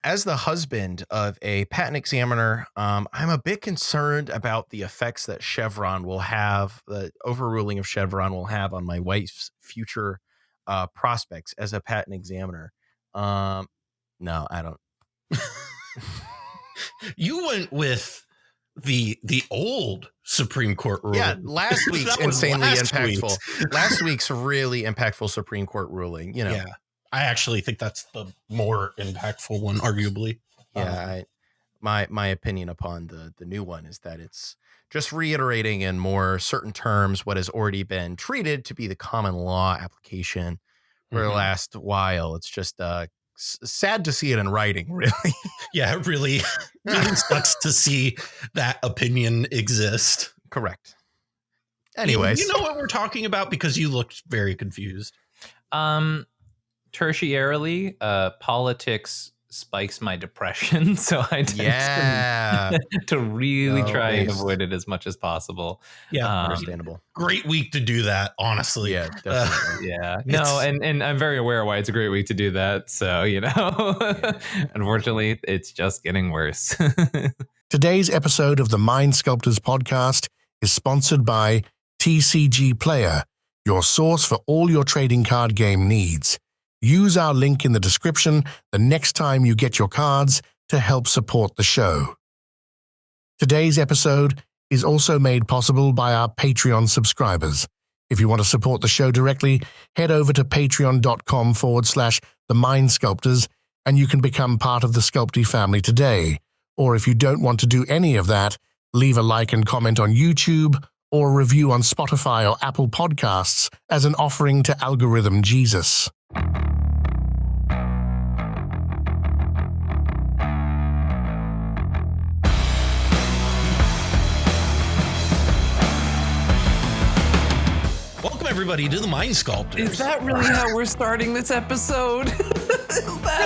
As the husband of a patent examiner, I'm a bit concerned about the effects that Chevron will have, the overruling of Chevron will have on my wife's future prospects as a patent examiner. Um, no, I don't. You went with the old Supreme Court ruling. Yeah, last week's insanely impactful. Last week's really impactful Supreme Court ruling. Yeah, I actually think that's the more impactful one, arguably. Yeah, my opinion upon the new one is that it's just reiterating in more certain terms what has already been treated to be the common law application for the last while. It's just sad to see it in writing, really. Yeah, it really sucks to see that opinion exist. Correct. Anyways, you know what we're talking about because you looked very confused. Tertiarily, politics spikes my depression, so I tend to really try and avoid it as much as possible. Yeah, understandable. Great week to do that, honestly. Yeah, definitely. No, and I'm very aware why it's a great week to do that. So, unfortunately, it's just getting worse. Today's episode of the Mind Sculptors podcast is sponsored by TCG Player, your source for all your trading card game needs. Use our link in the description the next time you get your cards to help support the show. Today's episode is also made possible by our Patreon subscribers. If you want to support the show directly, head over to patreon.com/The Mind Sculptors and you can become part of the SCULPTY family today. Or if you don't want to do any of that, leave a like and comment on YouTube or a review on Spotify or Apple Podcasts as an offering to Algorithm Jesus. Welcome, everybody, to the Mind Sculptors. Is that really how we're starting this episode?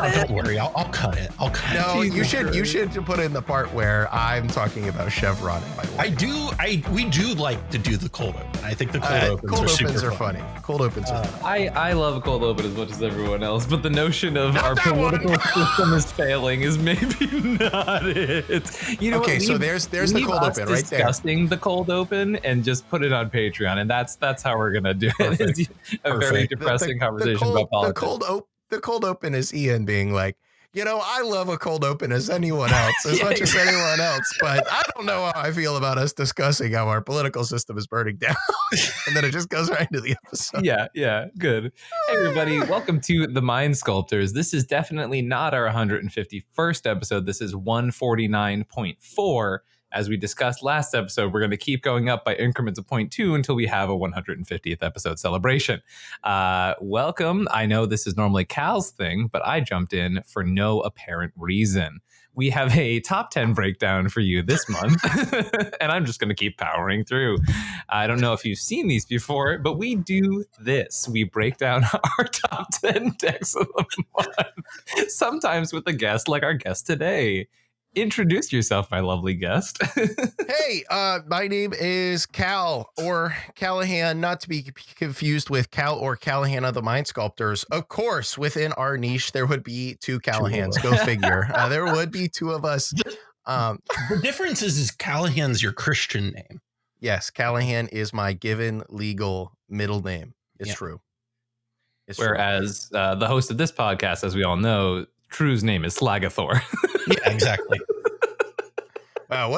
Don't worry, I'll cut it. No, you should put in the part where I'm talking about Chevron in my life. We do like to do the cold open. I think the cold opens are funny. Cold opens are funny. I love a cold open as much as everyone else, but the notion of our political system is failing is maybe not it. You know, okay, so there's the cold open right there. Discussing the cold open and just put it on Patreon, and that's how we're gonna do it. It's a very depressing conversation about politics. The cold open is Ian being like, I love a cold open as anyone else, as much as anyone else, but I don't know how I feel about us discussing how our political system is burning down. And then it just goes right into the episode. Yeah, good. Hey, everybody, welcome to the Mind Sculptors. This is definitely not our 151st episode. This is 149.4. As we discussed last episode, we're going to keep going up by increments of 0.2 until we have a 150th episode celebration. Welcome. I know this is normally Cal's thing, but I jumped in for no apparent reason. We have a top 10 breakdown for you this month, and I'm just going to keep powering through. I don't know if you've seen these before, but we do this. We break down our top 10 decks of the month, sometimes with a guest like our guest today. Introduce yourself, my lovely guest. Hey, my name is Cal, or Callahan, not to be confused with Cal or Callahan of the Mind Sculptors. Of course, within our niche, there would be two Callahans. Go figure. There would be two of us. The difference is Callahan's your Christian name. Yes, Callahan is my given legal middle name. It's true. Whereas the host of this podcast, as we all know, True's name is Slagathor. Yeah, exactly. Wow,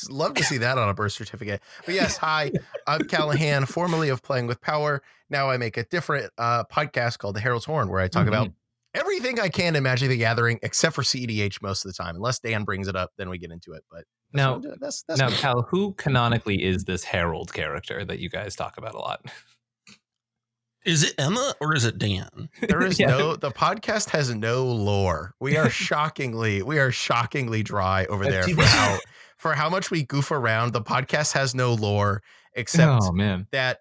love to see that on a birth certificate. But yes, hi, I'm Callahan, formerly of Playing with Power. Now I make a different podcast called The Herald's Horn, where I talk about everything I can in Magic the Gathering, except for cEDH most of the time. Unless Dan brings it up, then we get into it. But now, Cal, who canonically is this Herald character that you guys talk about a lot? Is it Emma or is it Dan? There is the podcast has no lore. We are shockingly dry over there for how much we goof around. The podcast has no lore except that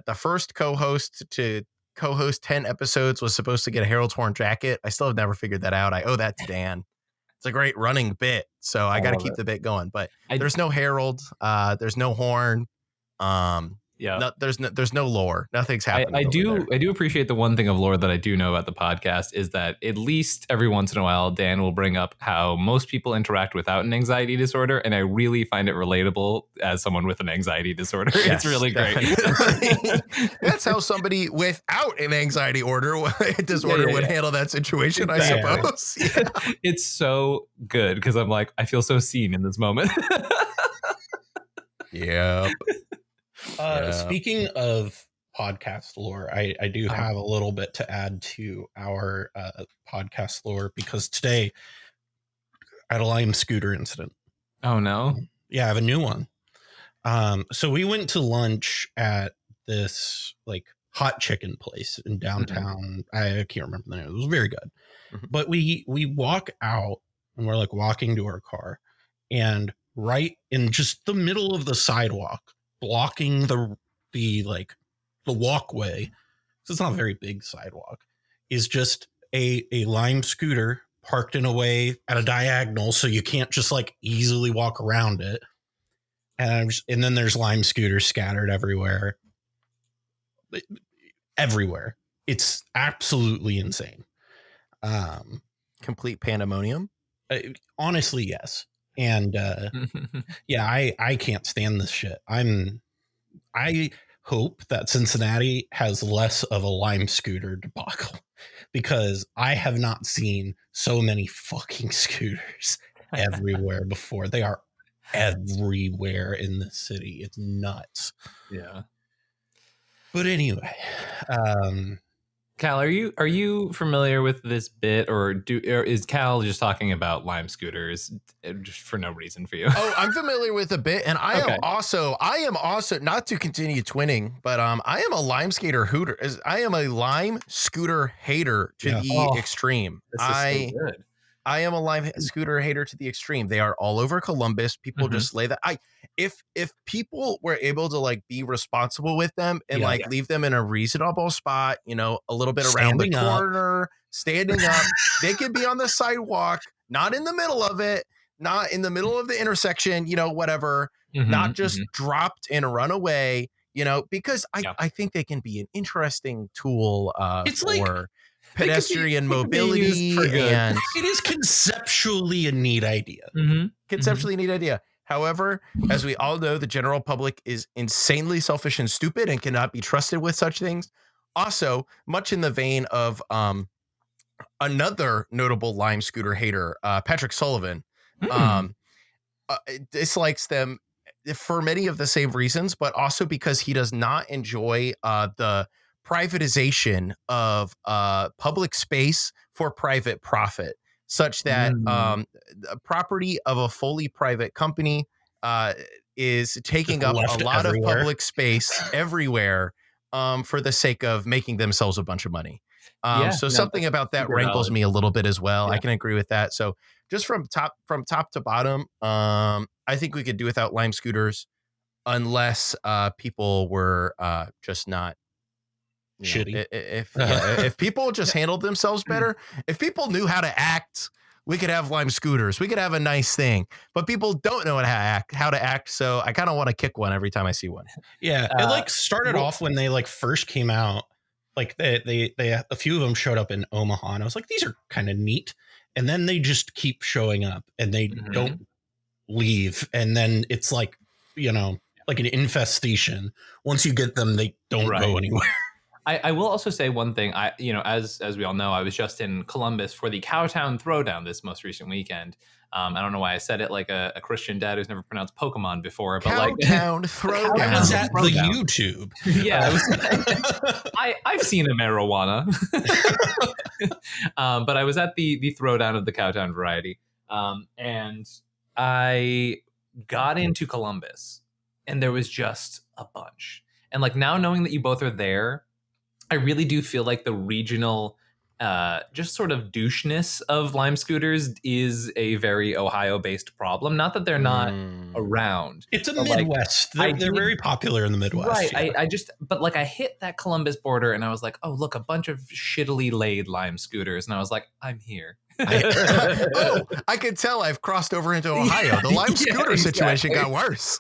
the first co-host to co-host 10 episodes was supposed to get a Herald's Horn jacket. I still have never figured that out. I owe that to Dan. It's a great running bit, so I got to keep the bit going. But there's no Herald, there's no horn. Yeah. There's no lore. Nothing's happening. I do appreciate the one thing of lore that I do know about the podcast is that at least every once in a while, Dan will bring up how most people interact without an anxiety disorder. And I really find it relatable as someone with an anxiety disorder. Yes, it's really great. That's how somebody without an anxiety disorder would handle that situation, exactly. I suppose. Yeah. It's so good because I'm like, I feel so seen in this moment. Yep. Speaking of podcast lore, I do have a little bit to add to our podcast lore because today I had a Lime scooter incident. Oh no. Yeah, I have a new one. So we went to lunch at this like hot chicken place in downtown. I can't remember the name. It was very good. But we walk out and we're like walking to our car, and right in just the middle of the sidewalk, blocking the walkway, so it's not a very big sidewalk, is just a Lime scooter parked in a way at a diagonal, so you can't just like easily walk around it. And then there's Lime scooters scattered everywhere. It's absolutely insane. Complete pandemonium. Honestly, yes. And yeah, I can't stand this shit. I hope that Cincinnati has less of a Lime scooter debacle, because I have not seen so many fucking scooters everywhere before. They are everywhere in the city. It's nuts. Yeah. But anyway, Cal, are you familiar with this bit, or is Cal just talking about Lime scooters just for no reason for you? Oh, I'm familiar with the bit, and I am also not to continue twinning, but I am a Lime skater hooter. I am a Lime scooter hater to the extreme. This is so good. I am a Lime scooter hater to the extreme. They are all over Columbus. People just lay that. If people were able to like be responsible with them and leave them in a reasonable spot, a little bit around the corner, standing up, they could be on the sidewalk, not in the middle of it, not in the middle of the intersection, whatever, not just dropped and run away, because I think they can be an interesting tool for pedestrian mobility, and it is conceptually a neat idea. Conceptually neat idea. However, as we all know, the general public is insanely selfish and stupid and cannot be trusted with such things. Also, much in the vein of another notable Lime scooter hater, Patrick Sullivan, dislikes them for many of the same reasons, but also because he does not enjoy the privatization of public space for private profit, such that the property of a fully private company is taking up a lot of public space everywhere for the sake of making themselves a bunch of money. Something about that rankles me a little bit as well. I can agree with that. So just from top to bottom, I think we could do without Lime scooters unless people were just not shitty. If people just handled themselves better, if people knew how to act, we could have Lime scooters. We could have a nice thing, but people don't know how to act. So I kind of want to kick one every time I see one. Yeah, it started off when they first came out. Like they a few of them showed up in Omaha, and I was like, these are kind of neat. And then they just keep showing up, and they don't leave. And then it's like an infestation. Once you get them, they don't go anywhere. I will also say one thing. As we all know, I was just in Columbus for the Cowtown Throwdown this most recent weekend. I don't know why I said it like a Christian dad who's never pronounced Pokemon before, but Cowtown Throwdown. I was at the YouTube. Yeah, I've seen a marijuana, but I was at the Throwdown of the Cowtown variety, and I got into Columbus, and there was just a bunch. And now knowing that you both are there, I really do feel like the regional just sort of doucheness of Lime scooters is a very Ohio-based problem. Not that they're not around. It's a Midwest. They're very popular in the Midwest. Right. Yeah. I hit that Columbus border and I was like, oh, look, a bunch of shittily laid Lime scooters. And I was like, I'm here. I could tell I've crossed over into Ohio. The Lime scooter situation got worse.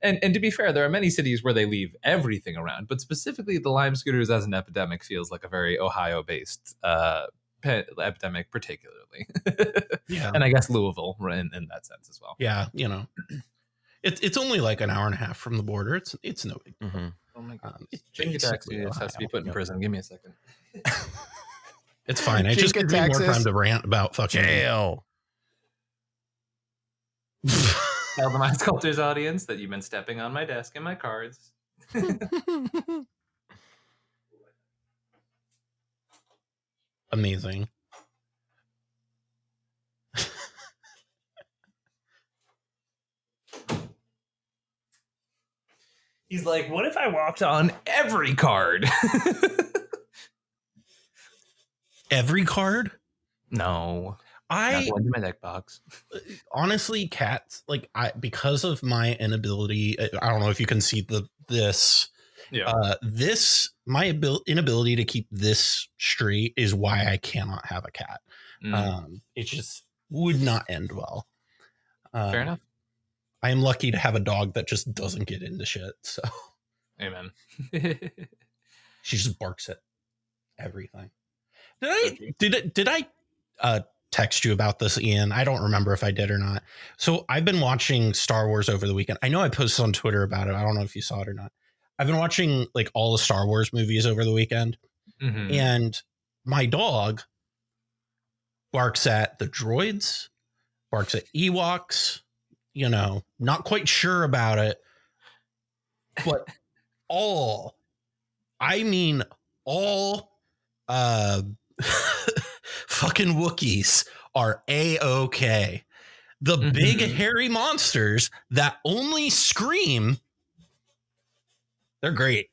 And to be fair, there are many cities where they leave everything around, but specifically the Lime scooters as an epidemic feels like a very Ohio-based epidemic, particularly. Yeah, and I guess Louisville in that sense as well. Yeah, it's only like an hour and a half from the border. It's no big deal. Mm-hmm. Oh my god, It's has to be put in prison. Give me a second. It's fine. It just gives me more time to rant about fucking jail. Tell the Mind Sculptors audience that you've been stepping on my desk and my cards. Amazing. He's like, what if I walked on every card? Every card? No. Not one in my deck box. Honestly, cats, like because of my inability, I don't know if you can see this. Yeah. My inability to keep this straight is why I cannot have a cat. It just would not end well. Fair enough. I am lucky to have a dog that just doesn't get into shit. So, amen. She just barks at everything. Did I text you about this, Ian? I don't remember if I did or not. So I've been watching Star Wars over the weekend. I know I posted on Twitter about it. I don't know if you saw it or not. I've been watching like all the Star Wars movies over the weekend, and my dog barks at the droids, barks at Ewoks. Not quite sure about it, but all fucking Wookiees are A-okay. The big hairy monsters that only scream, they're great.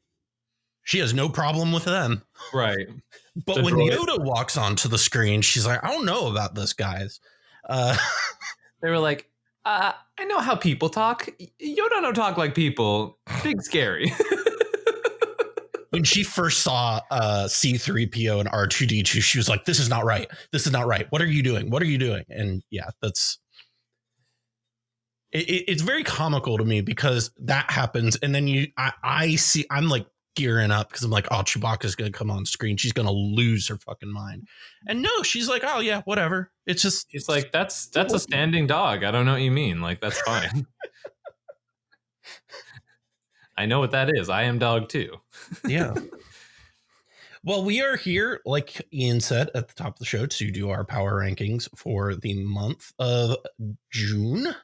She has no problem with them. Right. But when Yoda walks onto the screen, she's like, I don't know about this, guys. They were like, I know how people talk. Yoda don't talk like people. Big scary. When she first saw C-3PO and R2-D2, she was like, this is not right. This is not right. What are you doing? What are you doing? And yeah, it's very comical to me because that happens. And then I'm like gearing up because I'm like, oh, Chewbacca's going to come on screen. She's going to lose her fucking mind. And no, she's like, oh yeah, whatever. It's just, she's like, that's a standing dog. I don't know what you mean. Like, that's fine. I know what that is. I am dog too. Yeah. Well, we are here, like Ian said at the top of the show, to do our power rankings for the month of June.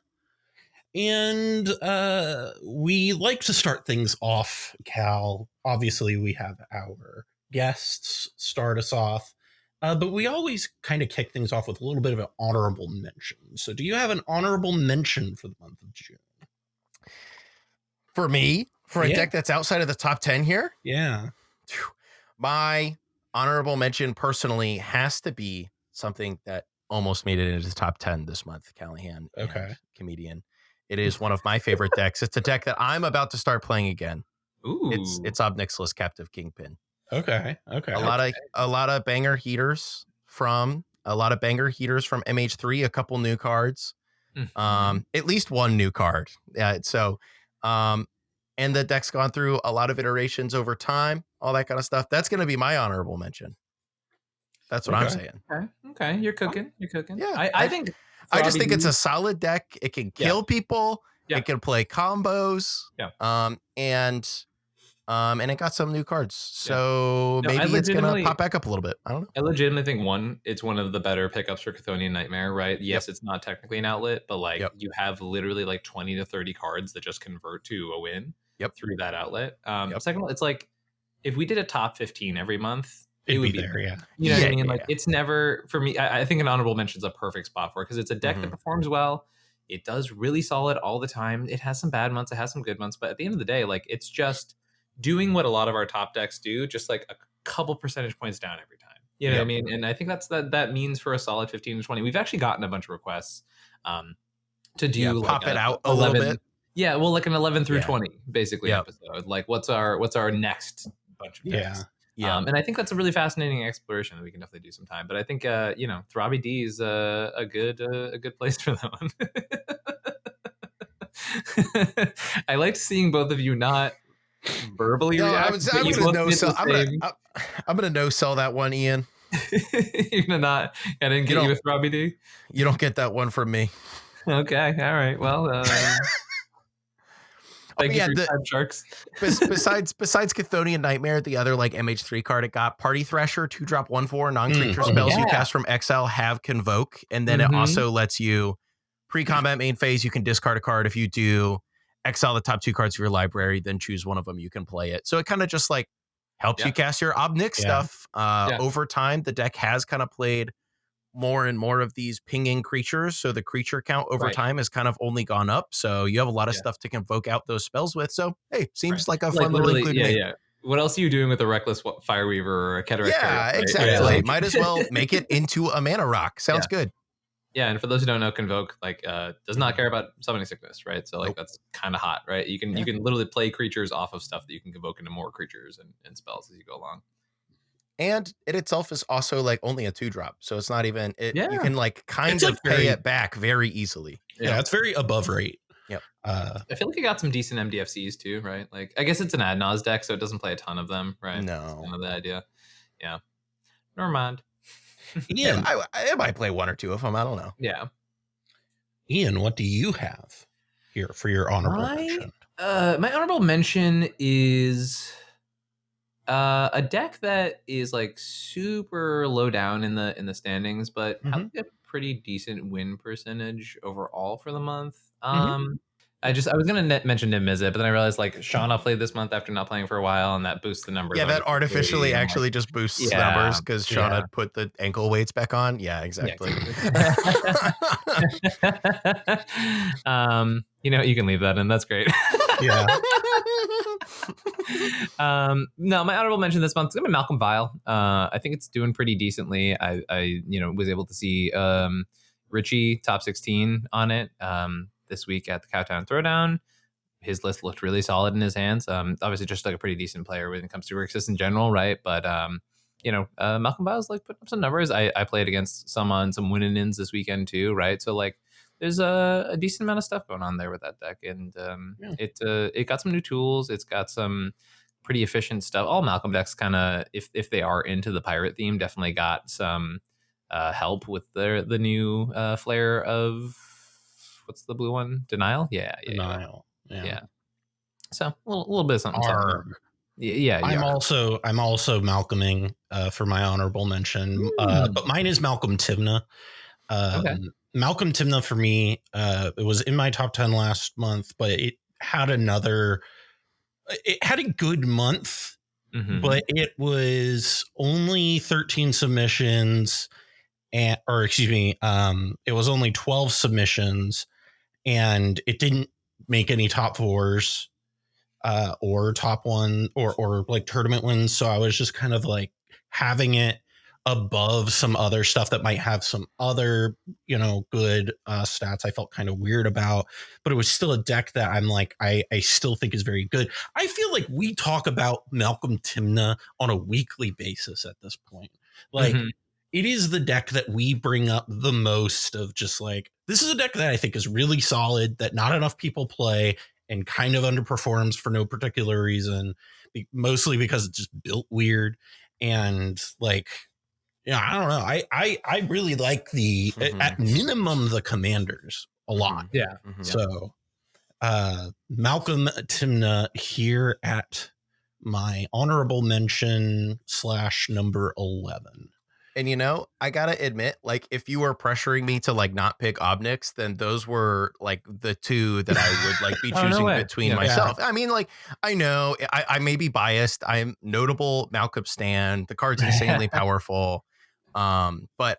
And we like to start things off, Cal. Obviously, we have our guests start us off. But we always kind of kick things off with a little bit of an honorable mention. So do you have an honorable mention for the month of June? For me? For a deck that's outside of the top 10 here? Yeah. My honorable mention personally has to be something that almost made it into the top 10 this month, Callahan and ComedIan. It is one of my favorite decks. It's a deck that I'm about to start playing again. Ooh. It's Ob Nixilis Captive Kingpin. Okay. A lot of banger heaters from MH3, a couple new cards. At least one new card. And the deck's gone through a lot of iterations over time, all that kind of stuff. That's going to be my honorable mention. That's what I'm saying. Okay. You're cooking. Yeah. I think I just think it's a solid deck. It can kill people. Yeah. It can play combos. Yeah. And it got some new cards. So maybe it's going to pop back up a little bit. I don't know. I legitimately think it's one of the better pickups for Chthonian Nightmare, right? Yes, it's not technically an outlet, but you have literally like 20 to 30 cards that just convert to a win through that outlet. Second of all, it's like if we did a top 15 every month, it would be there. Yeah. You know what I mean? Like it's never for me. I think an honorable mention is a perfect spot for it because it's a deck that performs well. It does really solid all the time. It has some bad months. It has some good months. But at the end of the day, like it's just doing what a lot of our top decks do, just like a couple percentage points down every time. You know what I mean? And I think that means for a solid 15 to 20. We've actually gotten a bunch of requests to do pop it out 11, a little bit. Yeah, well, like an 11 through 20 basically episode. Like what's our next bunch of decks? Yeah. And I think that's a really fascinating exploration that we can definitely do sometime. But I think Throbby D is a good place for that one. I liked seeing both of you not verbally react. I'm gonna no sell that one, Ian. You're gonna not. I didn't get you with Robbie D. You don't get that one from me. Okay, all right. Well, thank you for your time, Sharks. besides Chthonian Nightmare, the other like MH3 card it got, Party Thresher, 2-drop 1/4 non-creature spells you cast from exile have Convoke, and then it also lets you pre-combat main phase. You can discard a card. If you do, exile the top 2 cards of your library, then choose one of them. You can play it. So it kind of just like helps you cast your Obnick stuff. Over time, the deck has kind of played more and more of these pinging creatures, so the creature count over time has kind of only gone up, so you have a lot of stuff to convoke out those spells with. So hey, seems like a fun little include. What else are you doing with a Reckless Fireweaver or a Cataract? Exactly. Might as well make it into a mana rock. Sounds good. Yeah, and for those who don't know, Convoke does not care about summoning sickness, right? So that's kind of hot, right? You can literally play creatures off of stuff that you can convoke into more creatures and spells as you go along. And it itself is also like only a 2-drop, so it's not even you can like kind of pay it back very easily. Yeah, it's very above rate. Yep. I feel like it got some decent MDFCs too, right? Like I guess it's an ad nause deck, so it doesn't play a ton of them, right? No, that's kind of the idea. Yeah, never mind. Ian, I might play 1 or 2 of them. I don't know. Yeah. Ian, what do you have here for your honorable mention? My honorable mention is a deck that is like super low down in the standings, but has a pretty decent win percentage overall for the month. I was gonna mention Niv Mizzet, but then I realized like Shauna played this month after not playing for a while, and that boosts the numbers. Yeah, that artificially actually just boosts numbers because Shauna put the ankle weights back on. Yeah, exactly. You can leave that in. That's great. Yeah. No, my honorable mention this month is gonna be Malcolm Vile. I think it's doing pretty decently. I was able to see Richie top 16 on it this week at the Cowtown Throwdown. His list looked really solid in his hands. Obviously just like a pretty decent player when it comes to Grixis in general, right? But Malcolm Vile's like putting up some numbers. I played against some on some win-ins this weekend too, right? So like there's a decent amount of stuff going on there with that deck, and it got some new tools. It's got some pretty efficient stuff. All Malcolm decks kind of, if they are into the pirate theme, definitely got some help with the new flair of what's the blue one? Denial. Denial. Yeah. So a little bit of something. Yeah. I'm also Malcolming for my honorable mention, but mine is Malcolm Timna. Okay. Malcolm Timna for me, it was in my top 10 last month, but it had a good month, but it was only 13 submissions it was only 12 submissions, and it didn't make any top 4s or top 1 or like tournament wins. So I was just kind of like having it above some other stuff that might have some other, good stats I felt kind of weird about, but it was still a deck that I'm like, I still think is very good. I feel like we talk about Malcolm Timna on a weekly basis at this point. Like it is the deck that we bring up the most of, just like, this is a deck that I think is really solid, that not enough people play and kind of underperforms for no particular reason, mostly because it's just built weird. And like, I don't know. I really like at minimum, the commanders a lot. Yeah. So Malcolm Timna here at my honorable mention / number 11. And I gotta admit, like, if you were pressuring me to like not pick Obniks, then those were like the 2 that I would like be choosing between myself. I mean, like, I know I may be biased. I'm notable Malcolm stan. The card's insanely powerful. But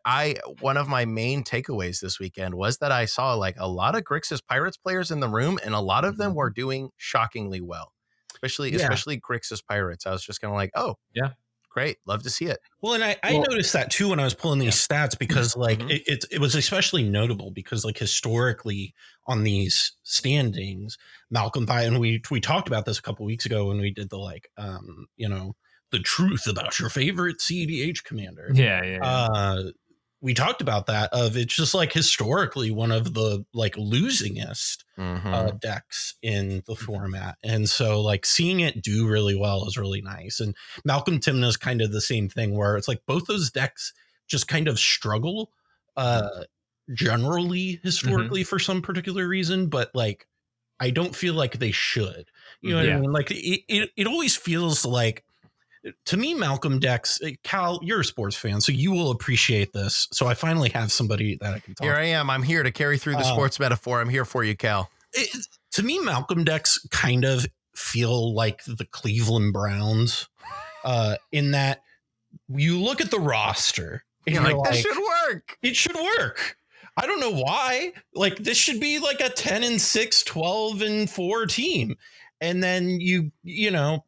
one of my main takeaways this weekend was that I saw like a lot of Grixis Pirates players in the room, and a lot of them were doing shockingly well, especially Grixis Pirates. I was just kind of like, oh yeah, great, love to see it. Well, and I noticed that too when I was pulling these stats, because like it was especially notable because like historically on these standings, Malcolm Vile, and we talked about this a couple weeks ago when we did the like the truth about your favorite cEDH commander. Yeah. we talked about that of it's just like historically one of the like losingest decks in the format. And so like seeing it do really well is really nice. And Malcolm Timna's kind of the same thing where it's like both those decks just kind of struggle generally historically for some particular reason, but like I don't feel like they should. You know what I mean? Like it always feels like, to me, Malcolm decks, Cal, you're a sports fan, so you will appreciate this. So I finally have somebody that I can talk to. Here I am. I'm here to carry through the sports metaphor. I'm here for you, Cal. To me, Malcolm decks kind of feel like the Cleveland Browns in that you look at the roster and you're like, this should work. It should work. I don't know why. Like, this should be like a 10-6, 12-4 team. And then you know,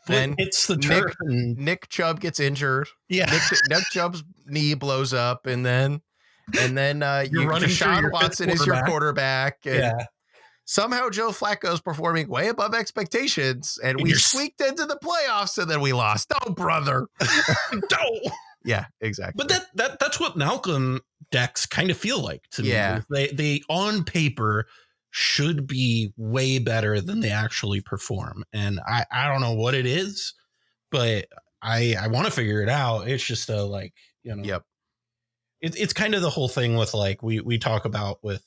then it's the turf and Nick Chubb gets injured. Yeah. Nick Chubb's knee blows up, and then Deshaun Watson is your quarterback. And somehow Joe Flacco's performing way above expectations, and we squeaked into the playoffs, and then we lost. Oh, brother. No. Yeah, exactly. But that's what Malcolm decks kind of feel like to me. They on paper should be way better than they actually perform. And I don't know what it is, but I want to figure it out. It's just like, you know, it's kind of the whole thing with like, we talk about with,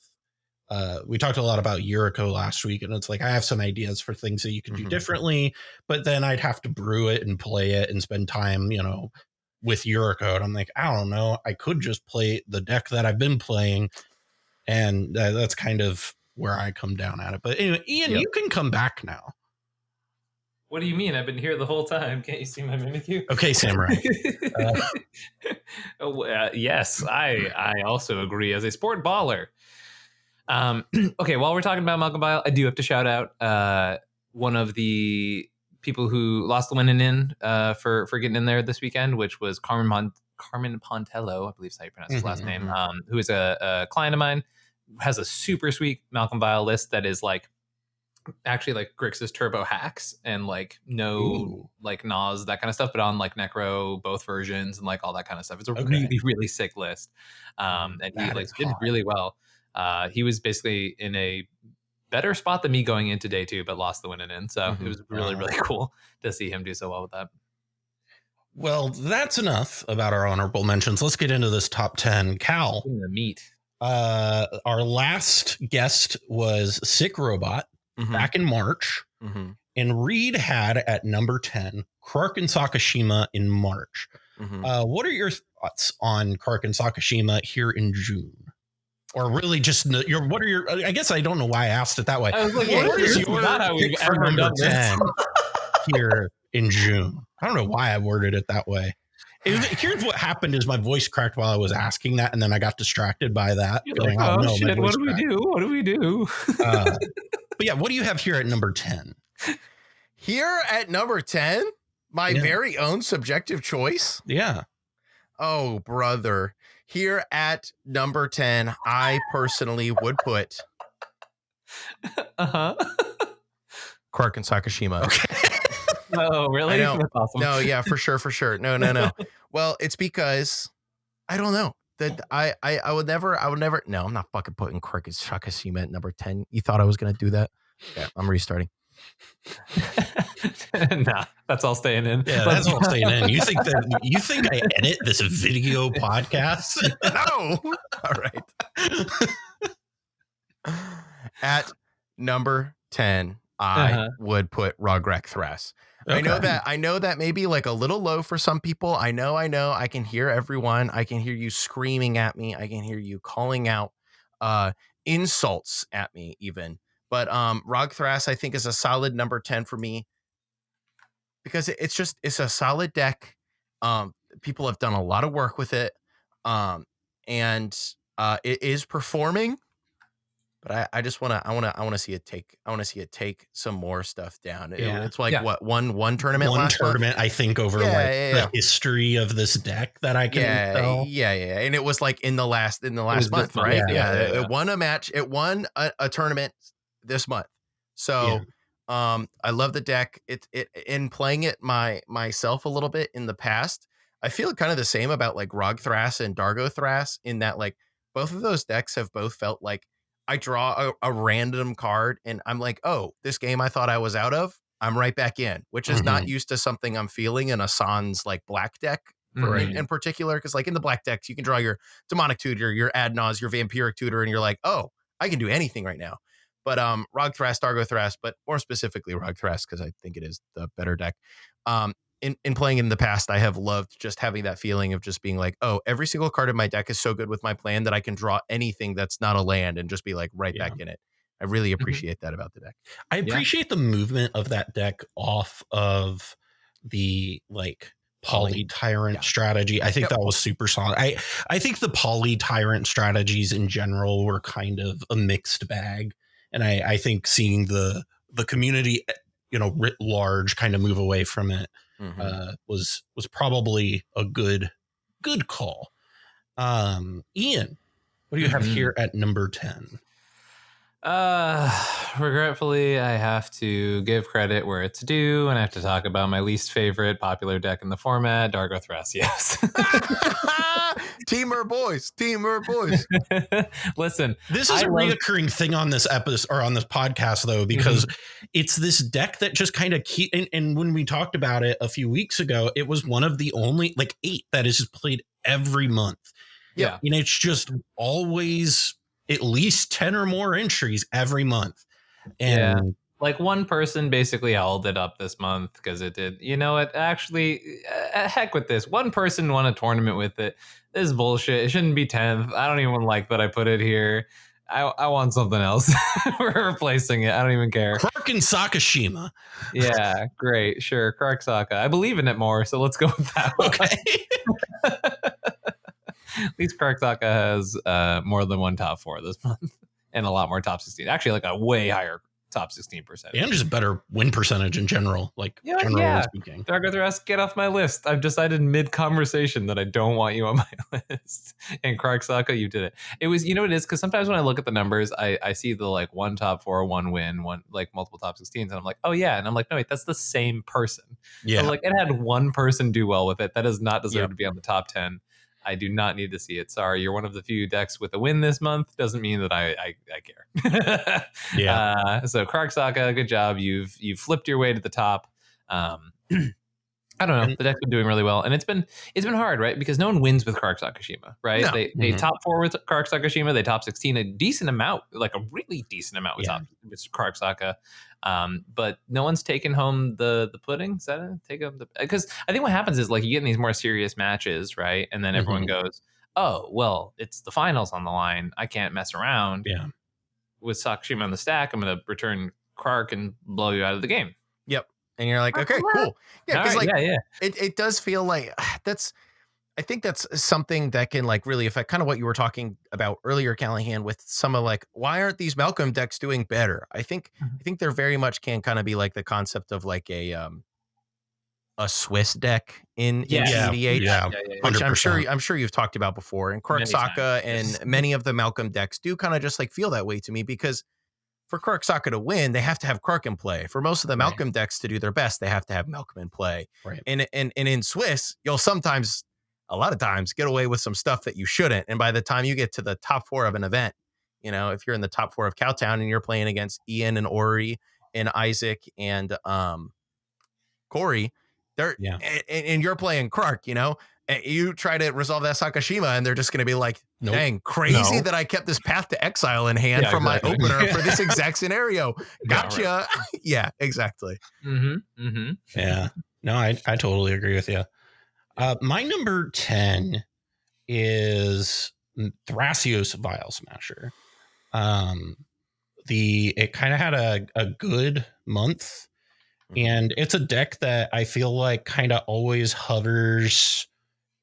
we talked a lot about Yuriko last week, and it's like, I have some ideas for things that you can do differently, but then I'd have to brew it and play it and spend time, you know, with Yuriko. And I'm like, I don't know. I could just play the deck that I've been playing. And that's kind of where I come down at it. But anyway, Ian, you can come back now. What do you mean? I've been here the whole time. Can't you see my Mimikyu? Okay, Samurai. Yes, I also agree as a sport baller. Okay, while we're talking about Malcolm Bile, I do have to shout out one of the people who lost the win and in for getting in there this weekend, which was Carmen Pontello, I believe is how you pronounce his last name, who is a client of mine, has a super sweet Malcolm Bile list that is like actually like Grixis turbo hacks and like like Nas, that kind of stuff, but on like Necro, both versions, and like all that kind of stuff. It's a really, really sick list. And he like did really well. He was basically in a better spot than me going into day 2, but lost the win and in. So it was really, really cool to see him do so well with that. Well, that's enough about our honorable mentions. Let's get into this top 10. Cal, in the meat. Our last guest was Sick Robot back in March, and Reed had at number 10 Kark and Sakashima in March. What are your thoughts on Kark and Sakashima here in June? Or really just what are your, I guess I don't know why I asked it that way. I was like, what is your pick for number 10 here in June? I don't know why I worded it that way. Here's what happened is my voice cracked while I was asking that, and then I got distracted by that. Going, like, oh, shit, what do we do? What do we do? But yeah, what do you have here at number 10? Here at number 10, my very own subjective choice? Yeah. Oh, brother. Here at number 10, I personally would put Kark and Sakashima. Okay. Oh, really? That's awesome. No, yeah, for sure. No. Well, it's because I don't know that I would never. No, I'm not fucking putting Kark and Sakashima at number 10. You thought I was gonna do that? Yeah, I'm restarting. Nah, that's all staying in. Yeah, that's all staying in. You think I edit this video podcast? No. All right. At number 10, I would put Rogrek Thras. Okay. I know that may be like a little low for some people. I know. I can hear everyone. I can hear you screaming at me. I can hear you calling out insults at me even. But Rog Thras, I think, is a solid number 10 for me because it's a solid deck. People have done a lot of work with it, and it is performing. But I want to see it take some more stuff down. It's like what one tournament. One tournament, I think, over the history of this deck that I can tell. Yeah. And it was like in the last month, right? It won a match. It won a tournament this month. So I love the deck. It in playing it myself a little bit in the past. I feel kind of the same about like Rogthras and Dargothras in that like both of those decks have both felt like I draw a random card and I'm like, oh, this game I thought I was out of, I'm right back in, which is not used to something I'm feeling in a Sans like black deck in particular. Cause like in the black decks, you can draw your Demonic Tutor, your Adnaz, your Vampiric Tutor, and you're like, oh, I can do anything right now. But Rogthras, Dargothras, but more specifically Rogthras, because I think it is the better deck. In playing in the past, I have loved just having that feeling of just being like, oh, every single card in my deck is so good with my plan that I can draw anything that's not a land and just be like right back in it. I really appreciate that about the deck. I appreciate the movement of that deck off of the like Poly Tyrant strategy. I think that was super solid. I think the Poly Tyrant strategies in general were kind of a mixed bag. And I think seeing the community, writ large kind of move away from it was probably a good call. Ian, what do you have here at number 10? Regretfully, I have to give credit where it's due, and I have to talk about my least favorite popular deck in the format, Dargothras. Yes. Teamer boys. Listen, this is a reoccurring thing on this episode or on this podcast, though, because it's this deck that just kind of and when we talked about it a few weeks ago, it was one of the only like 8 that is played every month. Yeah. And it's just always at least 10 or more entries every month. And like one person basically held it up this month because it did. You know what? Actually, heck with this. One person won a tournament with it. This is bullshit. It shouldn't be 10th. I don't even like that I put it here. I want something else. We're replacing it. I don't even care. Krark and Sakashima. Yeah, great. Sure. Krark Saka. I believe in it more, so let's go with that. Okay. At least Krark Saka has more than one top 4 this month and a lot more top 16. Actually, like a way higher top 16%. And just a better win percentage in general. Generally speaking. Dargothras, get off my list. I've decided mid-conversation that I don't want you on my list. And Krark Saka, you did it. It was, you know what it is? Because sometimes when I look at the numbers, I see the like one top 4, one win, one like multiple top 16s. And I'm like, oh yeah. And I'm like, no, wait, that's the same person. Yeah. So like it had one person do well with it. That does not deserve to be on the top 10. I do not need to see it. Sorry, you're one of the few decks with a win this month. Doesn't mean that I care. So Krark Saka, good job. You've flipped your way to the top. I don't know. The deck's been doing really well, and it's been hard, right? Because no one wins with Krark Sakashima, right? No. They top 4 with Krark Sakashima. They top 16 a decent amount, like a really decent amount with Krark Saka. But no one's taken home the pudding. Is that it? Take home because I think what happens is like you get in these more serious matches, right? And then everyone goes, "Oh, well, it's the finals on the line. I can't mess around." Yeah. With Sakashima on the stack, I'm going to return Krark and blow you out of the game. Yep. And you're like, okay, cool. Yeah, because it does feel like I think that's something that can like really affect kind of what you were talking about earlier, Callahan, with some of like, why aren't these Malcolm decks doing better? I think there very much can kind of be like the concept of like a Swiss deck in cEDH, which I'm sure you've talked about before. And Krark Saka and many of the Malcolm decks do kind of just like feel that way to me because for Krark Saka to win, they have to have Krark in play. For most of the Malcolm decks to do their best, they have to have Malcolm in play. Right. And in Swiss, you'll sometimes, a lot of times, get away with some stuff that you shouldn't. And by the time you get to the top 4 of an event, if you're in the top 4 of Cowtown and you're playing against Ian and Ori and Isaac and Corey, and you're playing Krark, and you try to resolve that Sakashima, and they're just going to be like, dang, crazy that I kept this Path to Exile in hand from my opener for this exact scenario. Gotcha. Yeah, right. Yeah, exactly. Yeah. No, I totally agree with you. My number 10 is Thrasios Vial Smasher. It kind of had a good month, and it's a deck that I feel like kind of always hovers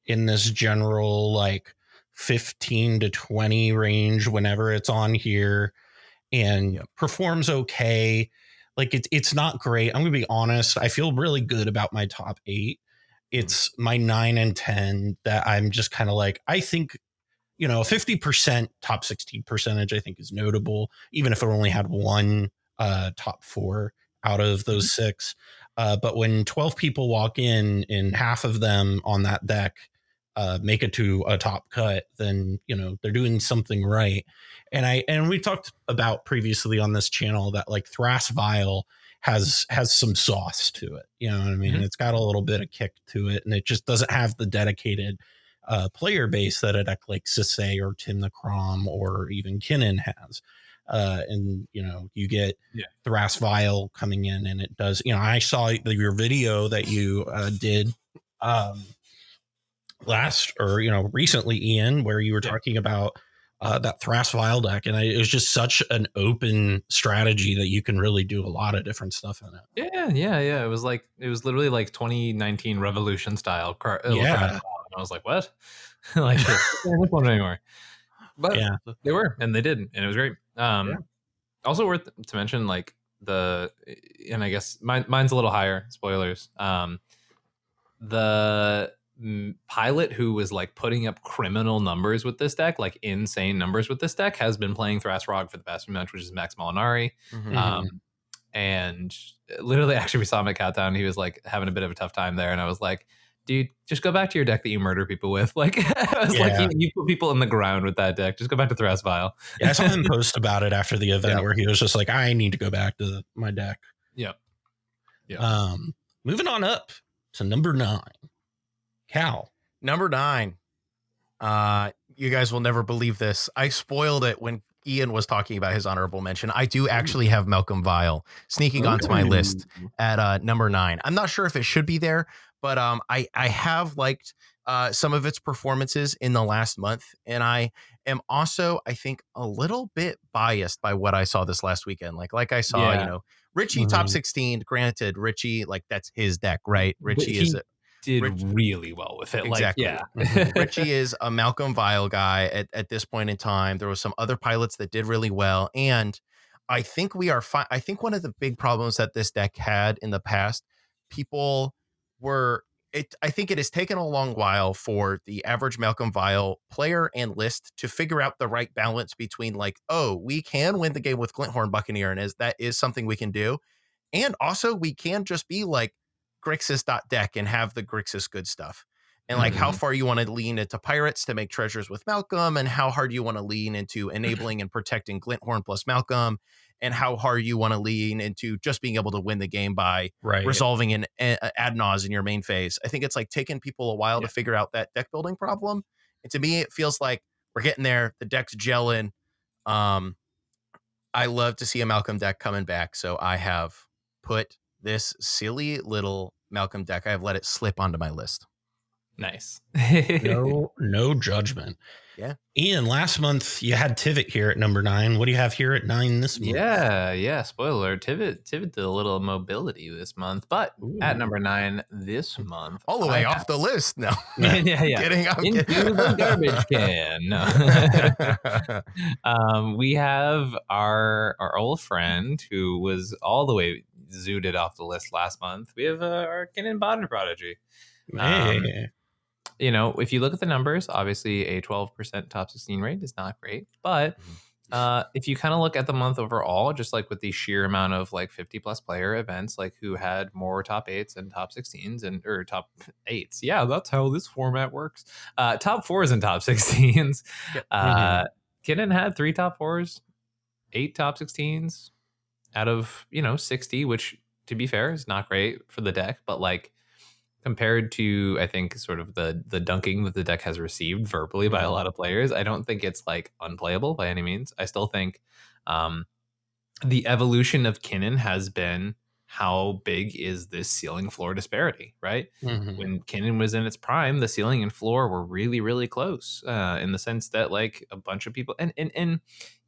in this general like 15 to 20 range whenever it's on here, and performs okay. Like it's not great. I'm gonna be honest. I feel really good about my top 8. It's my 9 and 10 that I'm just kind of like, I think, 50% top 16 percentage, I think is notable, even if it only had one top 4 out of those 6. But when 12 people walk in and half of them on that deck make it to a top cut, then, you know, they're doing something right. And we talked about previously on this channel that like Thras Vial has some sauce to it. You know what I mean? Mm-hmm. It's got a little bit of kick to it, and it just doesn't have the dedicated player base that a deck like Sisay or Tim the Crom or even Kinnan has. And, you know, you get Thras Vial coming in, and it does, you know, I saw your video that you did recently, Ian, where you were talking about that Thras Vial deck, and it was just such an open strategy that you can really do a lot of different stuff in it. Yeah. It was literally like 2019 Revolution style. Yeah. And I was like, what? Like, which one anymore? But they were, and they did, and it was great. Also worth to mention, like and I guess mine's a little higher. Spoilers. The pilot who was like putting up criminal numbers with this deck, like insane numbers with this deck, has been playing Thrasrog for the past few months, which is Max Molinari. Mm-hmm. And literally, actually, we saw him at Countdown. He was like having a bit of a tough time there, and I was like, dude, just go back to your deck that you murder people with. Like, I was like, you put people in the ground with that deck. Just go back to Thras Vial. Yeah, I saw him post about it after the event where he was just like, I need to go back to my deck. Yep. Moving on up to number 9. Cal. Number 9. You guys will never believe this. I spoiled it when Ian was talking about his honorable mention. I do actually have Malcolm Vial sneaking onto my list at number 9. I'm not sure if it should be there, but I have liked some of its performances in the last month, and I am also, I think, a little bit biased by what I saw this last weekend. Like I saw, you know, Richie top 16. Granted, Richie, like, that's his deck, right? Richie did really well with it. Exactly. Like, Richie is a Malcolm Vial guy at this point in time. There was some other pilots that did really well, and I think we are fine. I think one of the big problems that this deck had in the past, I think it has taken a long while for the average Malcolm Vial player and list to figure out the right balance between, like, oh, we can win the game with Glinthorn Buccaneer, and that is something we can do, and also we can just be like Grixis.deck and have the Grixis good stuff. And like how far you want to lean into Pirates to make treasures with Malcolm, and how hard you want to lean into enabling and protecting Glinthorn plus Malcolm, and how hard you want to lean into just being able to win the game by resolving an ad nause in your main phase. I think it's like taking people a while to figure out that deck building problem. And to me, it feels like we're getting there. The deck's gelling. I love to see a Malcolm deck coming back. So I have put this silly little Malcolm deck, I have let it slip onto my list. Nice. No judgment. Yeah. Ian, last month you had Tivit here at number 9. What do you have here at 9 this month? Yeah. Spoiler. Tivit did a little mobility this month, but at number 9 this month, all the way off the list. No. Yeah. Into the garbage can. No. We have our old friend who was all the way zooted off the list last month. We have our Kinnan Bodden Prodigy. You know, if you look at the numbers, obviously a 12% top 16 rate is not great. But if you kind of look at the month overall, just like with the sheer amount of like 50 plus player events, like who had more top 8s and top 16s or top 8s. Yeah, that's how this format works. Top 4s and top 16s. Kinnan had 3 top 4s, 8 top 16s out of, 60, which to be fair is not great for the deck. But like, compared to, I think, sort of the dunking that the deck has received verbally by a lot of players, I don't think it's like unplayable by any means. I still think the evolution of Kinnan has been, how big is this ceiling floor disparity, right? When Kinnan was in its prime, the ceiling and floor were really, really close in the sense that like a bunch of people and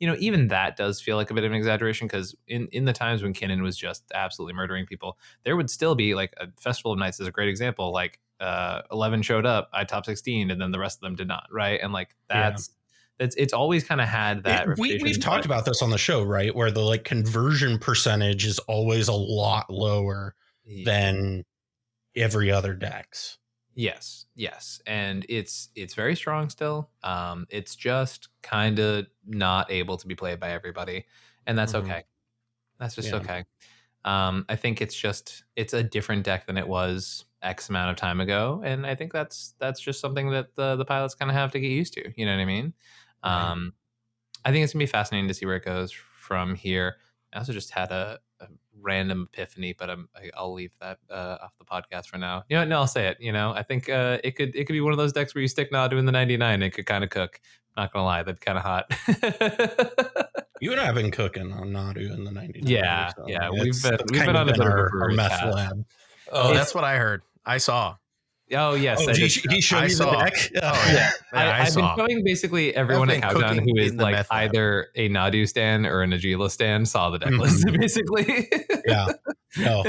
even that does feel like a bit of an exaggeration, because in the times when Kinnan was just absolutely murdering people, there would still be like a Festival of Nights is a great example. Like 11 showed up, I top 16, and then the rest of them did not, right? And like it's always kind of had that. We've talked about this on the show, right? Where the like conversion percentage is always a lot lower than every other decks. Yes. And it's very strong still. It's just kind of not able to be played by everybody. And that's okay. That's just okay. I think it's a different deck than it was X amount of time ago, and I think that's just something that the pilots kind of have to get used to. You know what I mean? Right. I think it's gonna be fascinating to see where it goes from here. I also just had a random epiphany, but I'll leave that off the podcast for now. You know, no, I'll say it. You know, I think it could be one of those decks where you stick Nadu in the 99. It could kind of cook. Not gonna lie, that'd be kind of hot. You and I have been cooking on Nadu in the 99. Yeah, so yeah, it's we've been on a bit of our meth lab. Oh, that's what I heard. I saw. Oh yes, oh, he showed you the deck. Oh yeah, I've been showing basically everyone at Countdown who is like either a Nadu stan or a Najila stan saw the deck list basically. Yeah, no,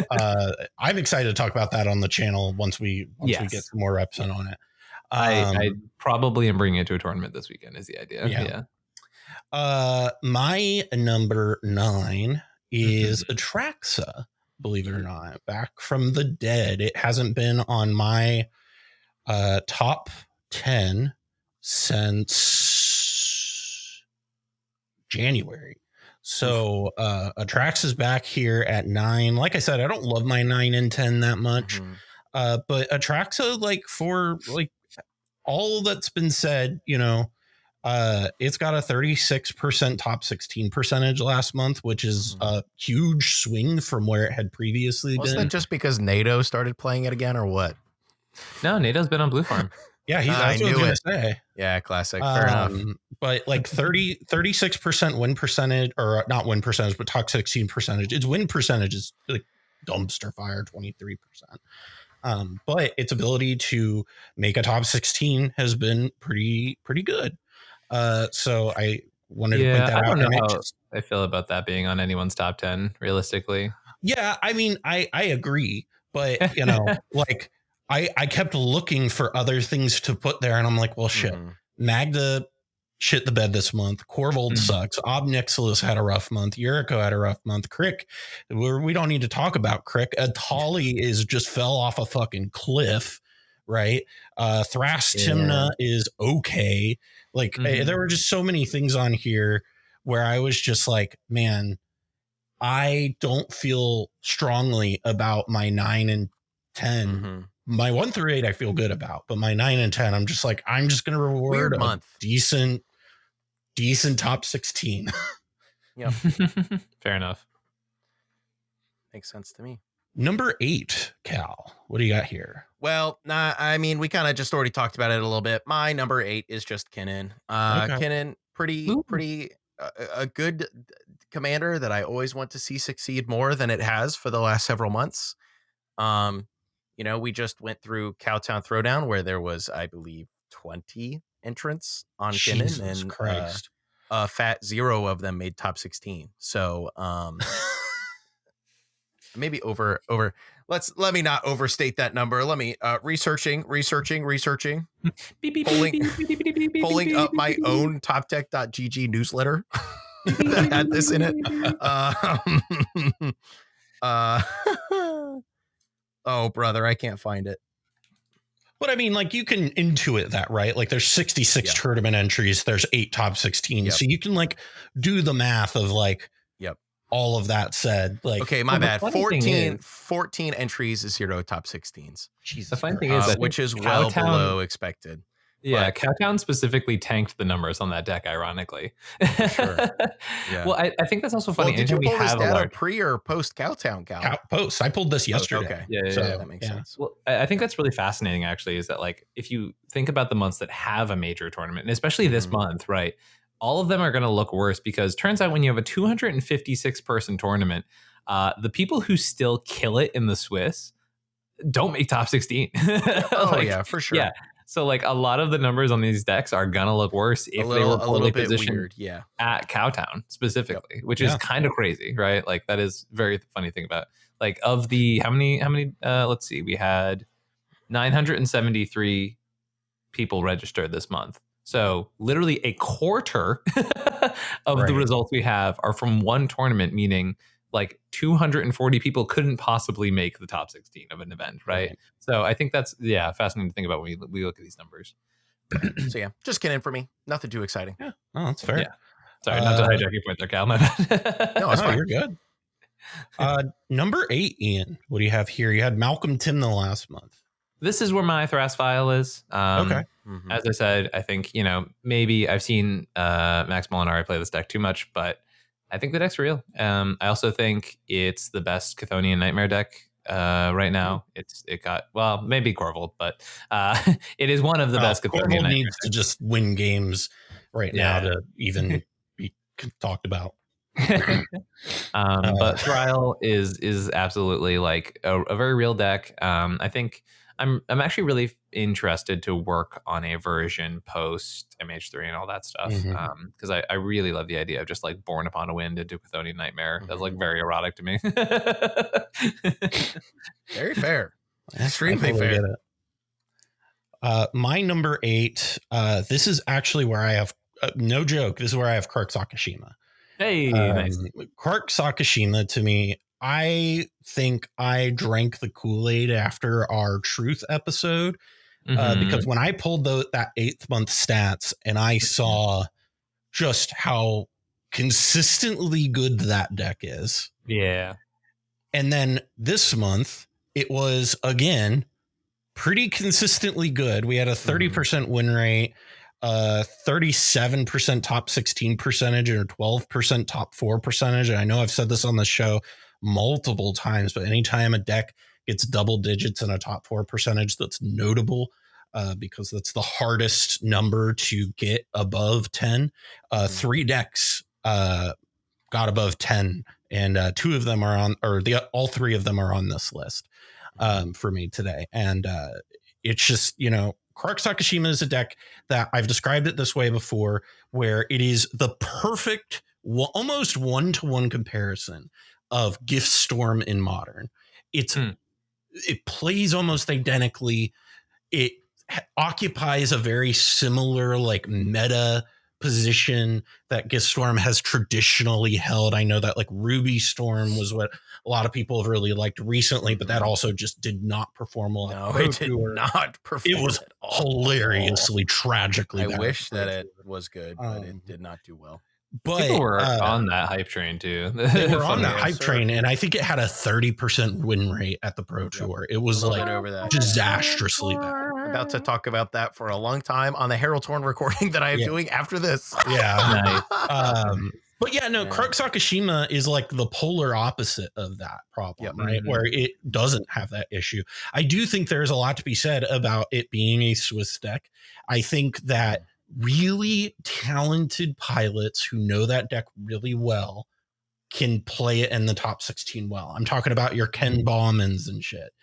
I'm excited to talk about that on the channel once we get some more reps in on it. I probably am bringing it to a tournament this weekend is the idea. Yeah. My number 9 is Atraxa. Believe it or not, back from the dead. It hasn't been on my top 10 since January. So Atraxa is back here at 9. Like I said, I don't love my 9 and 10 that much. But Atraxa, like, for like all that's been said, you know, it's got a 36% top 16 percentage last month, which is a huge swing from where it had previously been. Wasn't it just because NATO started playing it again, or what? No, NATO's been on Blue Farm. Yeah, that's what I was going to say. Yeah, classic. Fair enough. But like 36% win percentage, or not win percentage, but top 16 percentage. Its win percentage is like dumpster fire, 23%. But its ability to make a top 16 has been pretty good. So I wanted to point that out. I don't know how I feel about that being on anyone's top 10, realistically. Yeah, I mean, I agree, but you know, like I kept looking for other things to put there, and I'm like, well, shit, Magda shit the bed this month. Corvold sucks. Obnixilis had a rough month. Yuriko had a rough month. Crick, we don't need to talk about Crick. Atali is just fell off a fucking cliff, right? Thrastimna is okay. Like there were just so many things on here where I was just like, man, I don't feel strongly about my 9 and 10. My 1 through 8 I feel good about, but my 9 and 10 I'm just like, I'm just going to reward a decent top 16. Yeah. Fair enough. Makes sense to me. Number 8, Cal, what do you got here? Well, I mean, we kind of just already talked about it a little bit. My number 8 is just Kinnan. Kinnan, pretty a good commander that I always want to see succeed more than it has for the last several months. You know, we just went through Cowtown Throwdown where there was, I believe, 20 entrants on Kinnan, and Christ. A fat 0 of them made top 16. So, maybe over. Let me not overstate that number. Let me researching. Pulling up my own topdeck.gg newsletter that had this in it. Oh, brother, I can't find it. But I mean, like, you can intuit that, right? Like, there's 66 tournament entries. There's 8 top 16. So you can like do the math of like, all of that said, like, okay, my bad. 14 entries is 0 top 16s. Jesus, the funny thing is, which is well below expected. Yeah, Cowtown specifically tanked the numbers on that deck, ironically. Sure. Yeah. Well, I think that's also funny. Well, did you pull this data pre or post Cowtown, Cal? Post. I pulled this yesterday. Okay. Yeah, so that makes sense. Well, I think that's really fascinating, actually, is that, like, if you think about the months that have a major tournament, and especially this month, right, all of them are going to look worse because turns out when you have a 256 person tournament, the people who still kill it in the Swiss don't make top 16. Yeah, for sure. Yeah. So like a lot of the numbers on these decks are gonna look worse if they were poorly positioned at Cowtown specifically, which is kind of crazy, right? Like that is very funny thing about, like, of the how many let's see, we had 973 people registered this month. So literally a quarter of the results we have are from one tournament, meaning like 240 people couldn't possibly make the top 16 of an event, right? So I think that's fascinating to think about when we look at these numbers. So yeah, just kidding for me. Nothing too exciting. Yeah, oh, that's fair. Yeah, sorry, not to hijack your point there, Cal. My bad. No, it's fine. You're good. Number 8, Ian. What do you have here? You had Malcolm Tim the last month. This is where my Thras file is. Okay. As I said, I think, maybe I've seen Max Molinari play this deck too much, but I think the deck's real. I also think it's the best Chthonian Nightmare deck right now. It got, well, maybe Corvold, but it is one of the best Chthonian Nightmare needs decks. to just win games right now to even be talked about. But Trial is absolutely like a very real deck. I think I'm actually really interested to work on a version post MH3 and all that stuff, because I really love the idea of just like Born Upon a Wind into Chthonian Nightmare. That's like very erotic to me. Very fair. Extremely fair. My number 8, this is actually where I have, no joke, this is where I have Kark Sakashima. Hey, nice. Kark Sakashima, to me, I think I drank the Kool-Aid after our Truth episode, because when I pulled that 8th month stats and I saw just how consistently good that deck is. Yeah. And then this month, it was, again, pretty consistently good. We had a 30% win rate, 37% top 16 percentage, or 12% top 4 percentage. And I know I've said this on the show multiple times, but anytime a deck gets double digits and a top 4 percentage, that's notable, because that's the hardest number to get above 10. 3 decks got above 10, and 2 of them are on, or all 3 of them are on this list for me today. And it's just, Kark Sakashima is a deck that I've described it this way before, where it is the perfect, almost 1-to-1 comparison of Gift Storm in Modern. It plays almost identically. It occupies a very similar like meta position that Gift Storm has traditionally held. I know that like Ruby Storm was what a lot of people have really liked recently, but that also just did not perform well. No, it did not perform. It was hilariously, tragically bad. I wish that it was good, but it did not do well. But people were on that hype train too. They were on that hype train, and I think it had a 30% win rate at the Pro Tour. It was like over that. Disastrously bad. I'm about to talk about that for a long time on the Herald Torn recording that I am doing after this. Yeah. But yeah, no, Kark Sakashima is like the polar opposite of that problem, right? Where it doesn't have that issue. I do think there's a lot to be said about it being a Swiss deck. I think that really talented pilots who know that deck really well can play it in the top 16 well. I'm talking about your Ken Baumans and shit.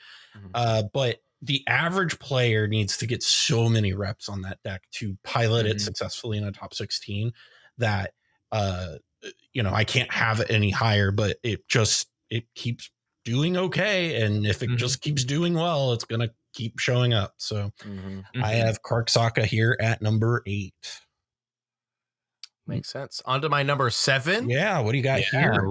But the average player needs to get so many reps on that deck to pilot it successfully in a top 16 that, I can't have it any higher, but it keeps doing okay. And if it just keeps doing well, it's going to keep showing up. So I have Kark Saka here at number 8. Makes sense. On to my number 7. Yeah, what do you got here?